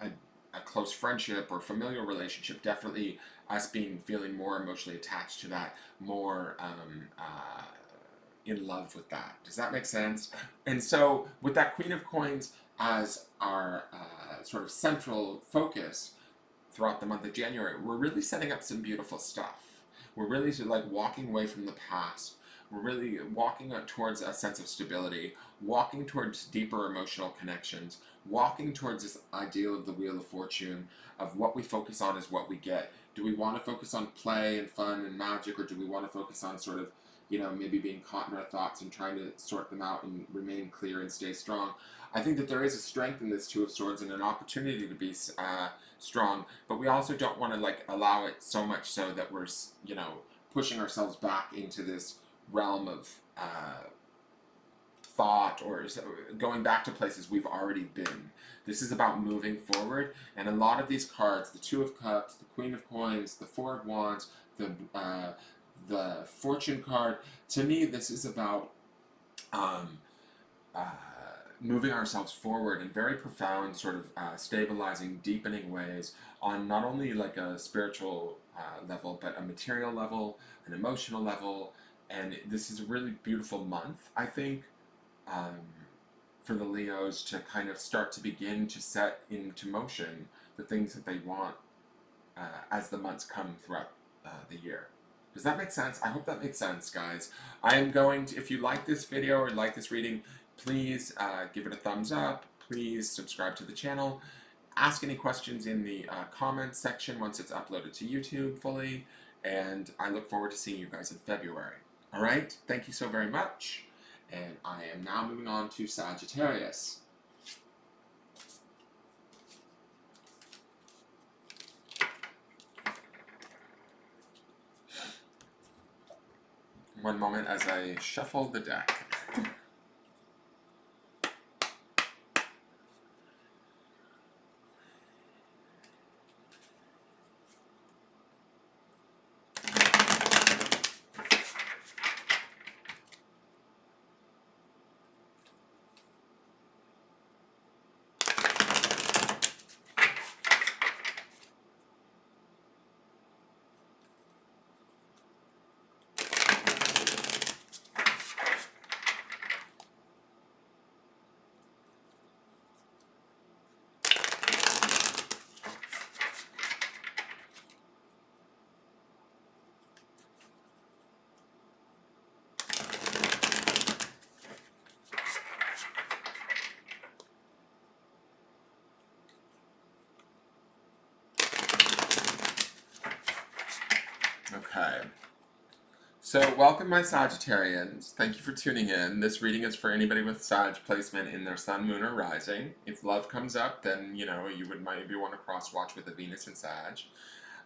a close friendship or familial relationship. Definitely us feeling more emotionally attached to that, more in love with that. Does that make sense? And so, with that Queen of Coins as our sort of central focus throughout the month of January, we're really setting up some beautiful stuff. We're really like walking away from the past. We're really walking towards a sense of stability, walking towards deeper emotional connections, walking towards this ideal of the Wheel of Fortune, of what we focus on is what we get. Do we want to focus on play and fun and magic, or do we want to focus on sort of, you know, maybe being caught in our thoughts and trying to sort them out and remain clear and stay strong? I think that there is a strength in this Two of Swords and an opportunity to be strong, but we also don't want to like allow it so much so that we're, you know, pushing ourselves back into this realm of thought or going back to places we've already been. This is about moving forward, and a lot of these cards, the Two of Cups, the Queen of Coins, the Four of Wands, the Fortune card, to me this is about um, uh, moving ourselves forward in very profound, sort of stabilizing, deepening ways on not only like a spiritual level, but a material level, an emotional level. And this is a really beautiful month, I think, um, for the Leos to kind of start to begin to set into motion the things that they want as the months come throughout the year. Does that make sense? I hope that makes sense, guys. I am going to, if you like this video or like this reading, please give it a thumbs up. Please subscribe to the channel. Ask any questions in the comments section once it's uploaded to YouTube fully. And I look forward to seeing you guys in February. All right? Thank you so very much. And I am now moving on to Sagittarius. One moment as I shuffle the deck. Okay. So, welcome my Sagittarians. Thank you for tuning in. This reading is for anybody with Sag placement in their sun, moon, or rising. If love comes up, then, you know, you would maybe want to cross-watch with a Venus and Sag.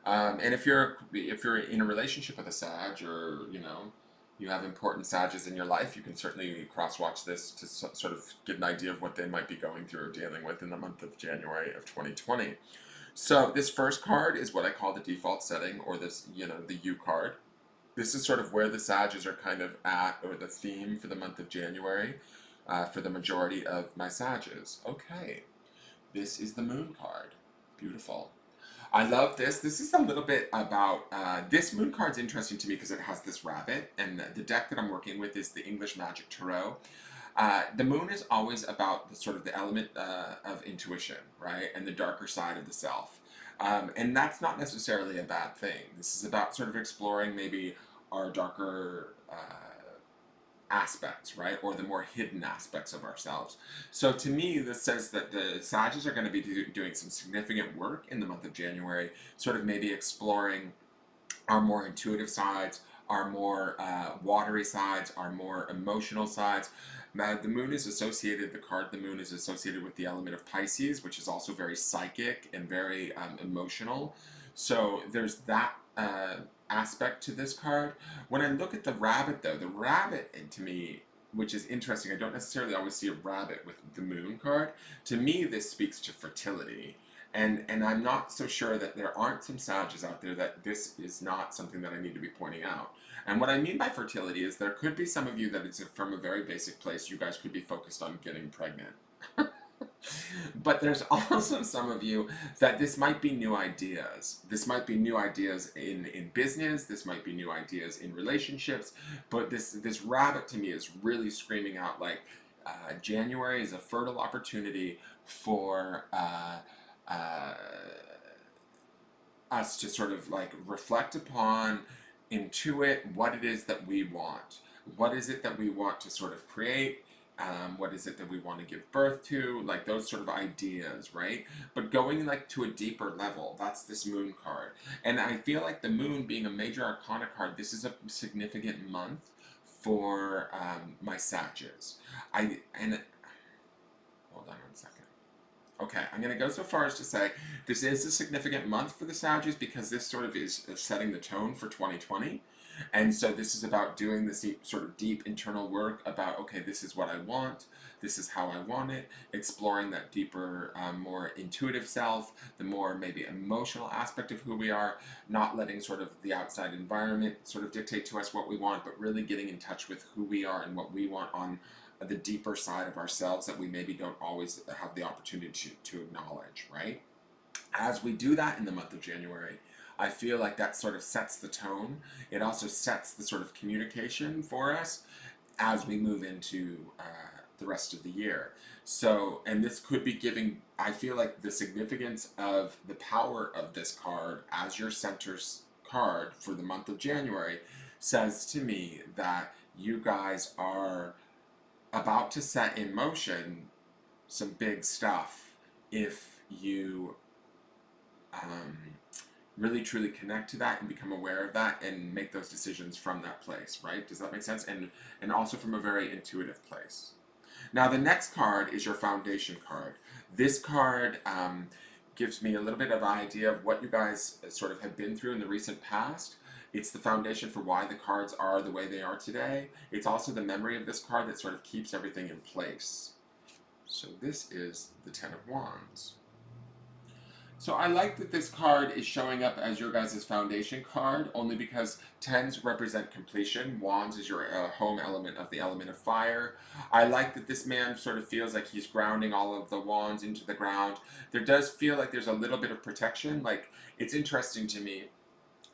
And if you're in a relationship with a Sag, or, you know, you have important Sages in your life, you can certainly cross-watch this to sort of get an idea of what they might be going through or dealing with in the month of January of 2020. So this first card is what I call the default setting, or this, you know, the U card. This is sort of where the Sages are kind of at, or the theme for the month of January, for the majority of my Sages. Okay, this is the Moon card. Beautiful. I love this. This is a little bit about, this Moon card's interesting to me because it has this rabbit, and the deck that I'm working with is the English Magic Tarot. The Moon is always about the sort of the element of intuition, right, and the darker side of the self. And that's not necessarily a bad thing. This is about sort of exploring maybe our darker aspects, right? Or the more hidden aspects of ourselves. So to me, this says that the Sagittarius are going to be doing some significant work in the month of January, sort of maybe exploring our more intuitive sides, our more watery sides, our more emotional sides. Now, the moon is associated, the card the moon is associated with the element of Pisces, which is also very psychic and very emotional. So there's that aspect to this card. When I look at the rabbit, though, the rabbit to me, which is interesting, I don't necessarily always see a rabbit with the moon card. To me, this speaks to fertility. And I'm not so sure that there aren't some Sages out there that this is not something that I need to be pointing out. And what I mean by fertility is there could be some of you that it's from a very basic place. You guys could be focused on getting pregnant. But there's also some of you that this might be new ideas. This might be new ideas in business. This might be new ideas in relationships. But this rabbit to me is really screaming out like January is a fertile opportunity for uh, us to sort of like reflect upon, intuit what it is that we want. What is it that we want to sort of create? What is it that we want to give birth to? Like those sort of ideas, right? But going like to a deeper level, that's this moon card. And I feel like the moon being a major arcana card, this is a significant month for my Sages. And hold on one second. Okay, I'm going to go so far as to say this is a significant month for the Sagittarius because this sort of is setting the tone for 2020. And so this is about doing this sort of deep internal work about, okay, this is what I want, this is how I want it, exploring that deeper, more intuitive self, the more maybe emotional aspect of who we are, not letting sort of the outside environment sort of dictate to us what we want, but really getting in touch with who we are and what we want on the deeper side of ourselves that we maybe don't always have the opportunity to acknowledge, right? As we do that in the month of January, I feel like that sort of sets the tone. It also sets the sort of communication for us as we move into the rest of the year. So, and this could be giving, I feel like the significance of the power of this card as your center card for the month of January says to me that you guys are about to set in motion some big stuff if you really truly connect to that and become aware of that and make those decisions from that place, right? Does that make sense? And also from a very intuitive place. Now the next card is your foundation card. This card gives me a little bit of an idea of what you guys sort of have been through in the recent past. It's the foundation for why the cards are the way they are today. It's also the memory of this card that sort of keeps everything in place. So this is the Ten of Wands. So I like that this card is showing up as your guys' foundation card, only because tens represent completion. Wands is your home element of the element of fire. I like that this man sort of feels like he's grounding all of the wands into the ground. There does feel like there's a little bit of protection. Like, it's interesting to me.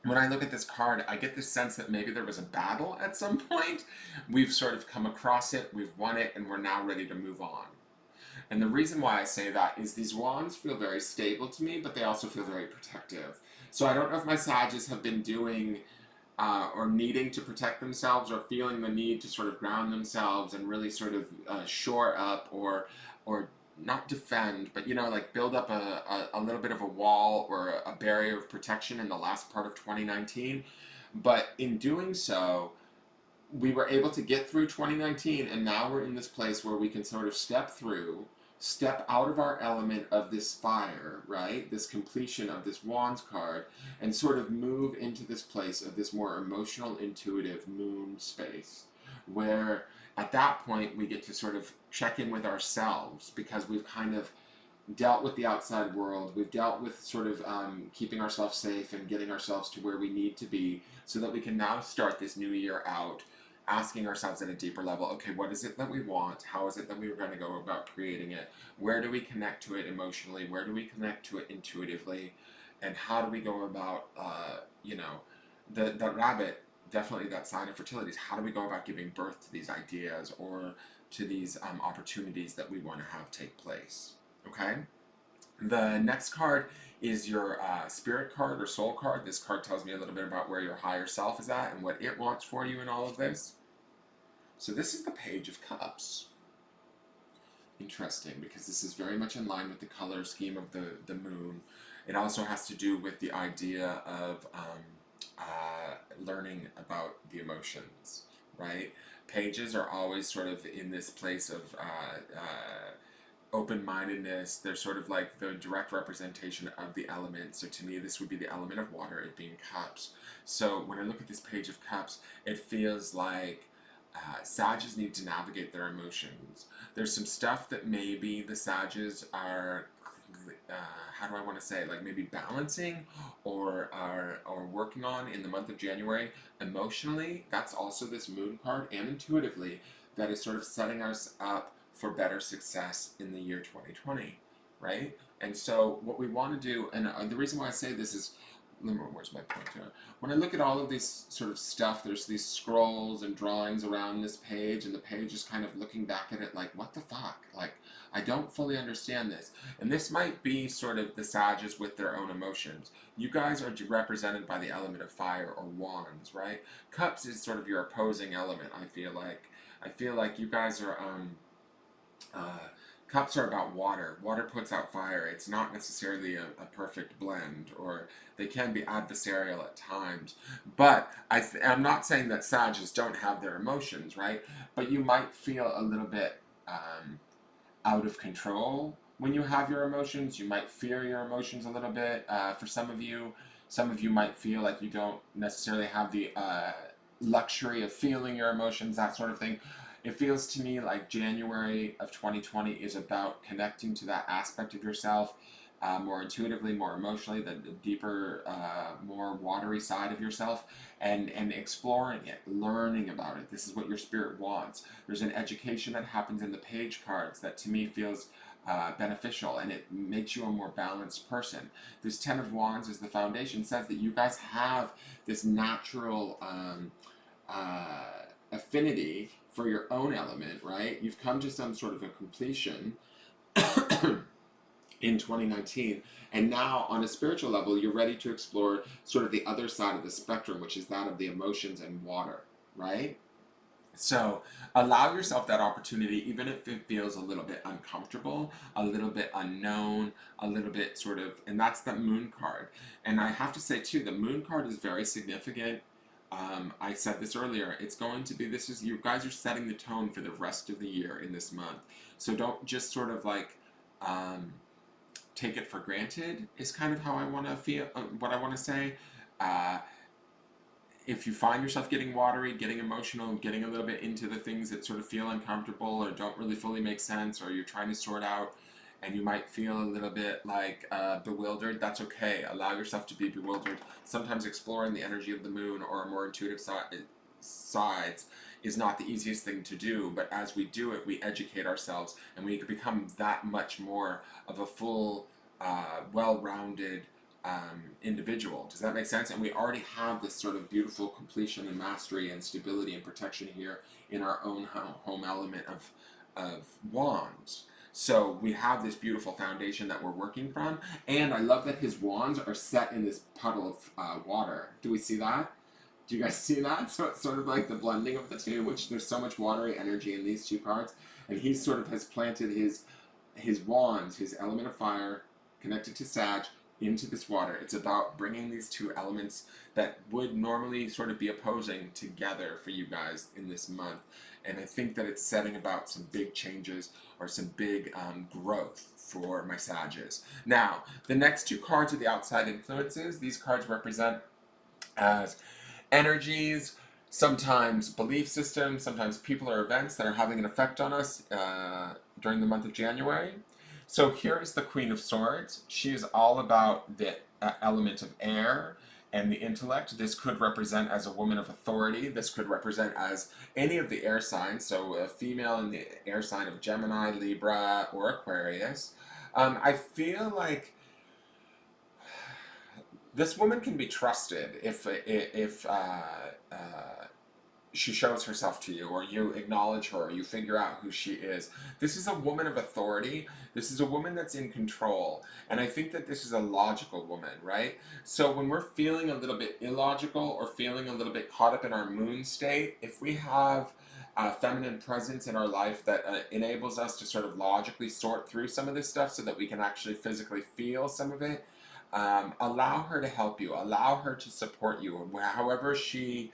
When I look at this card, I get this sense that maybe there was a battle at some point. We've sort of come across it, we've won it, and we're now ready to move on. And the reason why I say that is these wands feel very stable to me, but they also feel very protective. So I don't know if my Sages have been doing or needing to protect themselves or feeling the need to sort of ground themselves and really sort of shore up or not defend, but like build up a little bit of a wall or a barrier of protection in the last part of 2019. But in doing so, we were able to get through 2019, and now we're in this place where we can sort of step out of our element of this fire, right? This completion of this Wands card, and sort of move into this place of this more emotional, intuitive moon space, where at that point we get to sort of check in with ourselves because we've kind of dealt with the outside world. We've dealt with sort of keeping ourselves safe and getting ourselves to where we need to be so that we can now start this new year out asking ourselves at a deeper level, okay, what is it that we want? How is it that we were going to go about creating it? Where do we connect to it emotionally? Where do we connect to it intuitively? And how do we go about, the rabbit, definitely that sign of fertility, is how do we go about giving birth to these ideas or to these opportunities that we want to have take place? Okay? The next card is your spirit card or soul card. This card tells me a little bit about where your higher self is at and what it wants for you in all of this. So this is the Page of Cups. Interesting, because this is very much in line with the color scheme of the moon. It also has to do with the idea of learning about the emotions, right? Pages are always sort of in this place of open-mindedness. They're sort of like the direct representation of the element. So to me, this would be the element of water, it being cups. So when I look at this page of cups, it feels like Sages need to navigate their emotions. There's some stuff that maybe the Sages are, how do I want to say, like maybe balancing or working on in the month of January emotionally. That's also this moon card, and intuitively, that is sort of setting us up for better success in the year 2020, right? And so what we want to do, and the reason why I say this is, where's my pointer? When I look at all of this sort of stuff, there's these scrolls and drawings around this page, and the page is kind of looking back at it like, what the fuck? Like, I don't fully understand this. And this might be sort of the Sages with their own emotions. You guys are represented by the element of fire or wands, right? Cups is sort of your opposing element, I feel like. I feel like you guys are, uh, cups are about water. Water puts out fire. It's not necessarily a perfect blend, or they can be adversarial at times. But I'm not saying that Sages don't have their emotions, right? But you might feel a little bit out of control when you have your emotions. You might fear your emotions a little bit. For some of you might feel like you don't necessarily have the luxury of feeling your emotions, that sort of thing. It feels to me like January of 2020 is about connecting to that aspect of yourself more intuitively, more emotionally, the deeper, more watery side of yourself, and exploring it, learning about it. This is what your spirit wants. There's an education that happens in the page cards that to me feels beneficial, and it makes you a more balanced person. This Ten of Wands, as the foundation says, that you guys have this natural affinity for your own element, right? You've come to some sort of a completion in 2019, and now on a spiritual level, you're ready to explore sort of the other side of the spectrum, which is that of the emotions and water, right? So allow yourself that opportunity, even if it feels a little bit uncomfortable, a little bit unknown, a little bit sort of, and that's the moon card. And I have to say too, the moon card is very significant. I said this earlier, it's going to be, this is, you guys are setting the tone for the rest of the year in this month. So don't just sort of like, take it for granted is kind of how I want to feel, what I want to say. Uh, if you find yourself getting watery, getting emotional, getting a little bit into the things that sort of feel uncomfortable or don't really fully make sense, or you're trying to sort out and you might feel a little bit like bewildered, that's okay. Allow yourself to be bewildered. Sometimes exploring the energy of the moon or a more intuitive sides is not the easiest thing to do, but as we do it, we educate ourselves and we become that much more of a full, well-rounded individual. Does that make sense? And we already have this sort of beautiful completion and mastery and stability and protection here in our own home element of wands. So we have this beautiful foundation that we're working from, and I love that his wands are set in this puddle of water. Do we see that? Do you guys see that? So it's sort of like the blending of the two, which there's so much watery energy in these two cards, and he sort of has planted his wands, his element of fire, connected to Sag, into this water. It's about bringing these two elements that would normally sort of be opposing together for you guys in this month. And I think that it's setting about some big changes or some big growth for my Sages. Now, the next two cards are the outside influences. These cards represent as energies, sometimes belief systems, sometimes people or events that are having an effect on us during the month of January. So here is the Queen of Swords. She is all about the element of air and the intellect. This could represent as a woman of authority. This could represent as any of the air signs, so a female in the air sign of Gemini, Libra, or Aquarius. I feel like this woman can be trusted if she shows herself to you, or you acknowledge her, or you figure out who she is. This is a woman of authority. This is a woman that's in control. And I think that this is a logical woman, right? So when we're feeling a little bit illogical or feeling a little bit caught up in our moon state, if we have a feminine presence in our life that enables us to sort of logically sort through some of this stuff so that we can actually physically feel some of it, Allow her to help you. Allow her to support you. However, she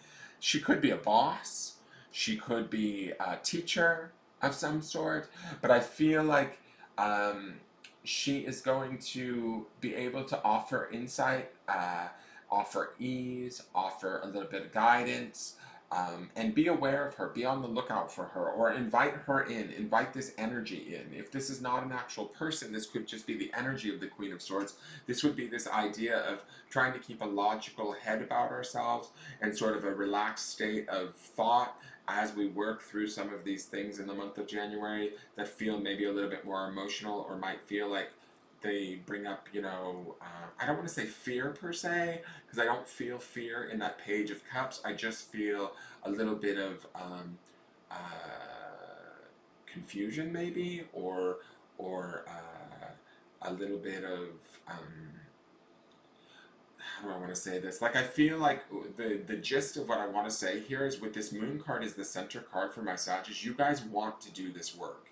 could be a boss. She could be a teacher of some sort. But I feel like she is going to be able to offer insight, offer ease, offer a little bit of guidance, and be aware of her, be on the lookout for her, or invite her in, invite this energy in. If this is not an actual person, this could just be the energy of the Queen of Swords. This would be this idea of trying to keep a logical head about ourselves and sort of a relaxed state of thought as we work through some of these things in the month of January that feel maybe a little bit more emotional or might feel like they bring up, I don't want to say fear per se, because I don't feel fear in that Page of Cups. I just feel a little bit of uh, confusion, maybe, or a little bit of how do I want to say this? Like, I feel like the gist of what I want to say here is, with this Moon card is the center card for my Sagittarius, you guys want to do this work.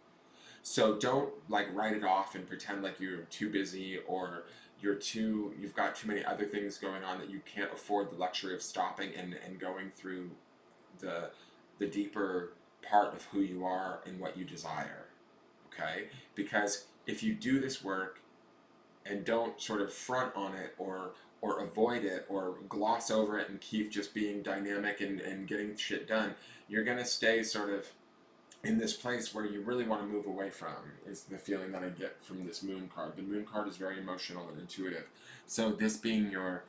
So don't like write it off and pretend like you're too busy, or you've got too many other things going on that you can't afford the luxury of stopping and going through the deeper part of who you are and what you desire. Okay? Because if you do this work and don't sort of front on it, or avoid it, or gloss over it and keep just being dynamic and getting shit done, you're gonna stay sort of in this place where you really want to move away from, is the feeling that I get from this Moon card. The Moon card is very emotional and intuitive. So this being your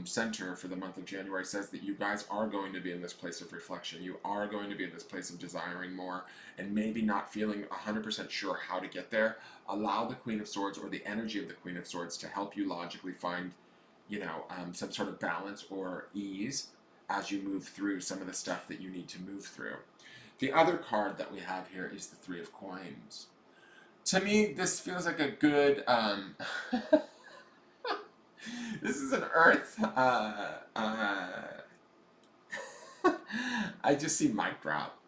center for the month of January says that you guys are going to be in this place of reflection. You are going to be in this place of desiring more and maybe not feeling 100% sure how to get there. Allow the Queen of Swords, or the energy of the Queen of Swords, to help you logically find, some sort of balance or ease as you move through some of the stuff that you need to move through. The other card that we have here is the Three of Coins. To me, this feels like a good, this is an Earth, I just see mic drop.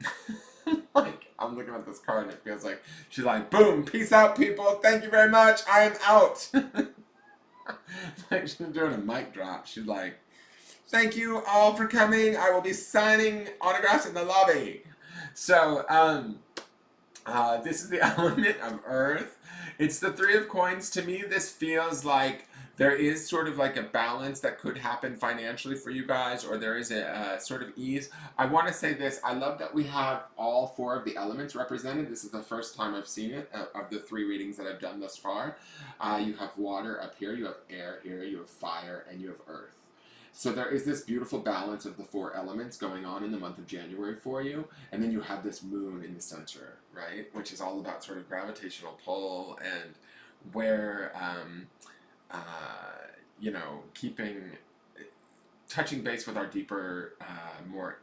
Like, I'm looking at this card and it feels like she's like, boom, peace out, people, thank you very much, I am out. Like, she's doing a mic drop. She's like, thank you all for coming, I will be signing autographs in the lobby. So, this is the element of Earth. It's the Three of Coins. To me, this feels like there is sort of like a balance that could happen financially for you guys, or there is a sort of ease. I want to say this. I love that we have all four of the elements represented. This is the first time I've seen it of the three readings that I've done thus far. You have water up here, you have air here, you have fire, and you have earth. So there is this beautiful balance of the four elements going on in the month of January for you, and then you have this moon in the center, right? Which is all about sort of gravitational pull and where, keeping, touching base with our deeper, more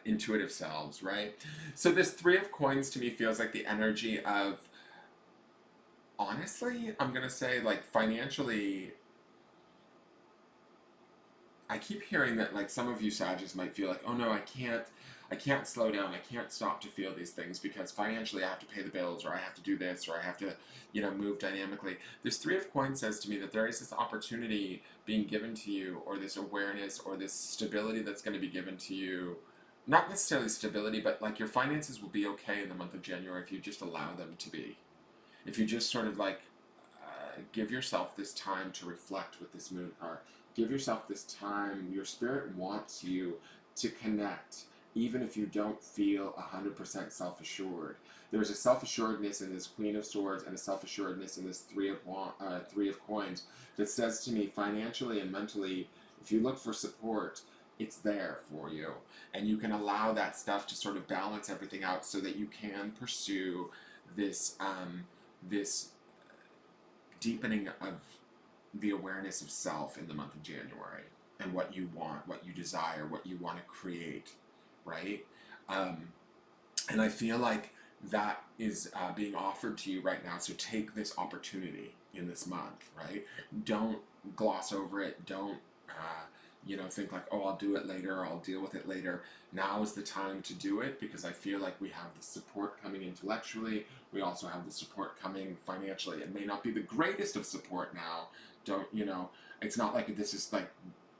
intuitive selves, right? So this Three of Coins to me feels like the energy of, honestly, I'm gonna say, like, financially. I keep hearing that, like, some of you Sagittarius might feel like, oh no, I can't slow down, I can't stop to feel these things because financially I have to pay the bills, or I have to do this, or I have to, move dynamically. This Three of Coins says to me that there is this opportunity being given to you, or this awareness, or this stability that's going to be given to you. Not necessarily stability, but like your finances will be okay in the month of January if you just allow them to be. If you just sort of like give yourself this time to reflect with this moon card. Give yourself this time. Your spirit wants you to connect, even if you don't feel 100% self-assured. There's a self-assuredness in this Queen of Swords and a self-assuredness in this Three of Coins that says to me, financially and mentally, if you look for support, it's there for you. And you can allow that stuff to sort of balance everything out so that you can pursue this, this deepening of the awareness of self in the month of January, and what you want, what you desire, what you want to create, right? And I feel like that is being offered to you right now. So take this opportunity in this month, right? Don't gloss over it. Don't think like, oh, I'll do it later, or I'll deal with it later. Now is the time to do it, because I feel like we have the support coming intellectually. We also have the support coming financially. It may not be the greatest of support now, Don't, you know, it's not like this is like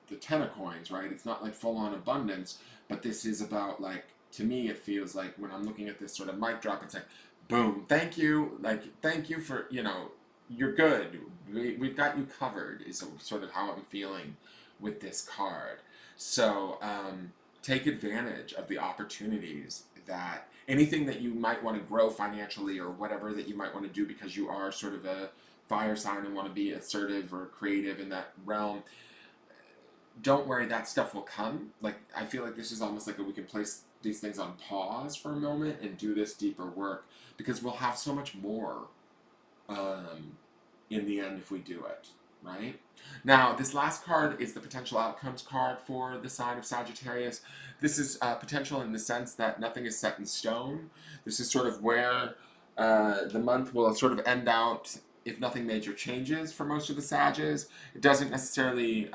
the 10 of coins, right? It's not like full on abundance, but this is about like, to me, it feels like when I'm looking at this sort of mic drop, it's like, boom, thank you, like, thank you for, you know, you're good. We've got you covered, is sort of how I'm feeling with this card. So, take advantage of the opportunities that anything that you might want to grow financially or whatever that you might want to do because you are sort of a fire sign and want to be assertive or creative in that realm. Don't worry, that stuff will come. Like, I feel like this is almost like we can place these things on pause for a moment and do this deeper work because we'll have so much more in the end if we do it, right? Now, this last card is the potential outcomes card for the sign of Sagittarius. This is potential in the sense that nothing is set in stone. This is sort of where the month will sort of end out if nothing major changes for most of the Sages. It doesn't necessarily,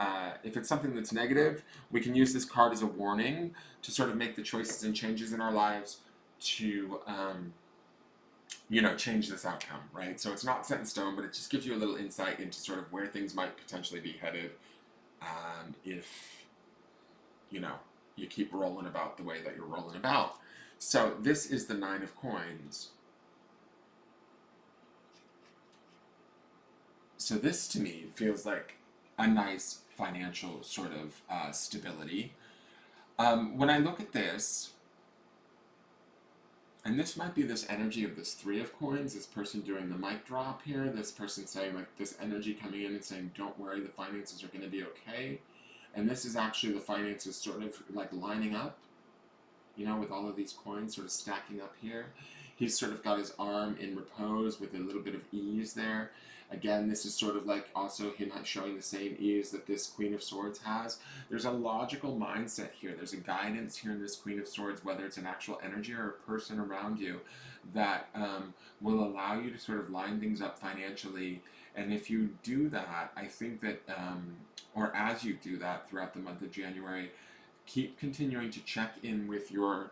if it's something that's negative, we can use this card as a warning to sort of make the choices and changes in our lives to you know, change this outcome, right? So it's not set in stone, but it just gives you a little insight into sort of where things might potentially be headed if, you know, you keep rolling about the way that you're rolling about. So this is the 9 of coins. So this to me feels like a nice financial sort of stability. When I look at this, and this might be this energy of this 3 of coins, this person doing the mic drop here, this person saying like this energy coming in and saying, don't worry, the finances are going to be okay. And this is actually the finances sort of like lining up, you know, with all of these coins sort of stacking up here. He's sort of got his arm in repose with a little bit of ease there. Again, this is sort of like also him showing the same ease that this Queen of Swords has. There's a logical mindset here. There's a guidance here in this Queen of Swords, whether it's an actual energy or a person around you, that will allow you to sort of line things up financially. And if you do that, I think that, or as you do that throughout the month of January, keep continuing to check in with your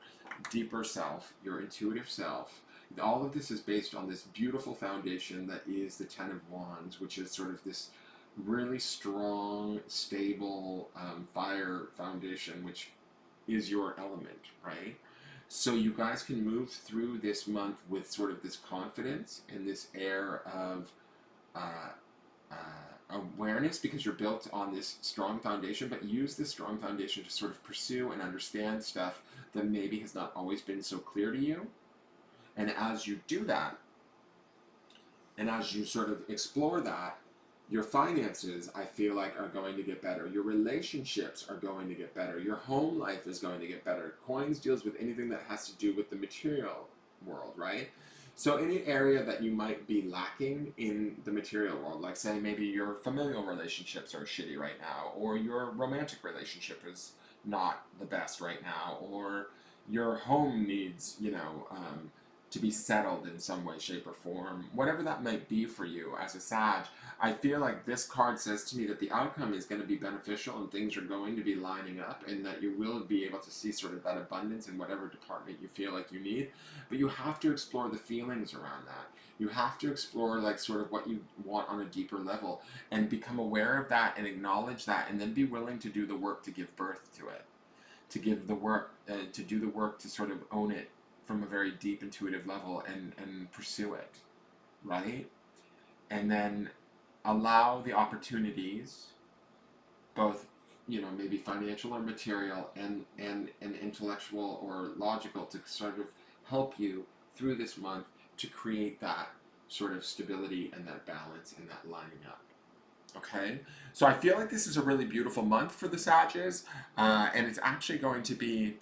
deeper self, your intuitive self. All of this is based on this beautiful foundation that is the 10 of Wands, which is sort of this really strong, stable fire foundation, which is your element, right? So you guys can move through this month with sort of this confidence and this air of uh, awareness because you're built on this strong foundation, but use this strong foundation to sort of pursue and understand stuff that maybe has not always been so clear to you. And as you do that, and as you sort of explore that, your finances, I feel like, are going to get better. Your relationships are going to get better. Your home life is going to get better. Coins deals with anything that has to do with the material world, right? So any area that you might be lacking in the material world, like say maybe your familial relationships are shitty right now, or your romantic relationship is not the best right now, or your home needs, you know, to be settled in some way, shape, or form, whatever that might be for you as a Sag, I feel like this card says to me that the outcome is going to be beneficial and things are going to be lining up and that you will be able to see sort of that abundance in whatever department you feel like you need. But you have to explore the feelings around that. You have to explore like sort of what you want on a deeper level and become aware of that and acknowledge that and then be willing to do the work to give birth to it. To give the work, to do the work to sort of own it from a very deep intuitive level and pursue it, right? And then allow the opportunities, both, you know, maybe financial or material and intellectual or logical, to sort of help you through this month to create that sort of stability and that balance and that lining up. Okay, so I feel like this is a really beautiful month for the Sages, and it's actually going to be,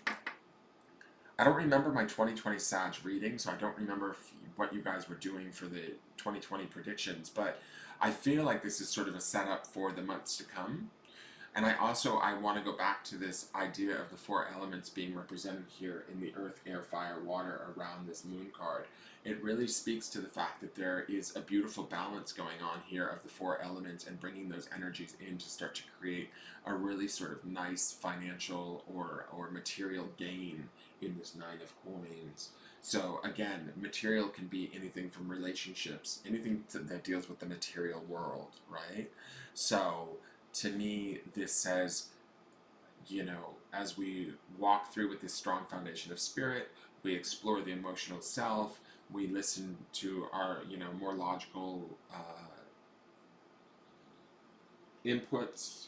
I don't remember my 2020 Sag reading, so I don't remember what you guys were doing for the 2020 predictions, but I feel like this is sort of a setup for the months to come. And I want to go back to this idea of the 4 elements being represented here in the earth, air, fire, water around this moon card. It really speaks to the fact that there is a beautiful balance going on here of the 4 elements and bringing those energies in to start to create a really sort of nice financial or material gain in this 9 of coins. So again, material can be anything from relationships, anything that deals with the material world, right? So to me, this says, you know, as we walk through with this strong foundation of spirit, we explore the emotional self, we listen to our, you know, more logical inputs,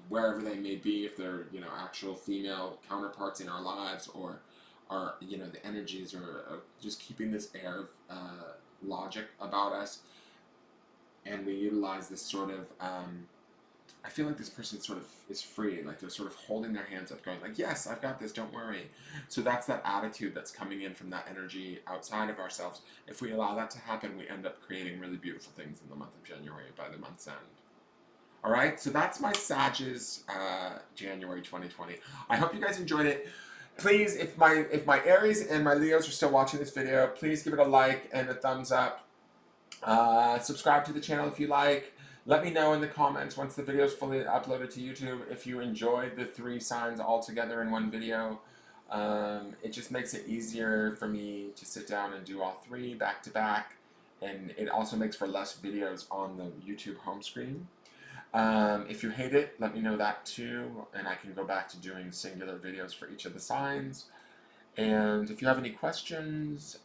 wherever they may be, if they're, you know, actual female counterparts in our lives, or are, you know, the energies, or just keeping this air of logic about us, and we utilize this sort of I feel like this person sort of is free, like they're sort of holding their hands up, going like, yes, I've got this, don't worry. So that's that attitude that's coming in from that energy outside of ourselves. If we allow that to happen, we end up creating really beautiful things in the month of January by the month's end. All right, so that's my Sagittarius January 2020. I hope you guys enjoyed it. Please, if my Aries and my Leos are still watching this video, please give it a like and a thumbs up. Subscribe to the channel if you like. Let me know in the comments once the video is fully uploaded to YouTube if you enjoyed the 3 signs all together in one video. It just makes it easier for me to sit down and do all 3 back to back, and it also makes for less videos on the YouTube home screen. If you hate it, let me know that too, and I can go back to doing singular videos for each of the signs. And if you have any questions,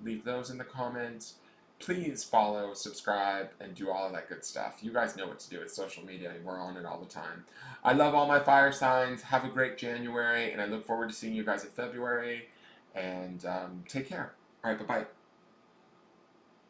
leave those in the comments. Please follow, subscribe, and do all of that good stuff. You guys know what to do with social media. We're on it all the time. I love all my fire signs. Have a great January, and I look forward to seeing you guys in February. And take care. All right, bye-bye.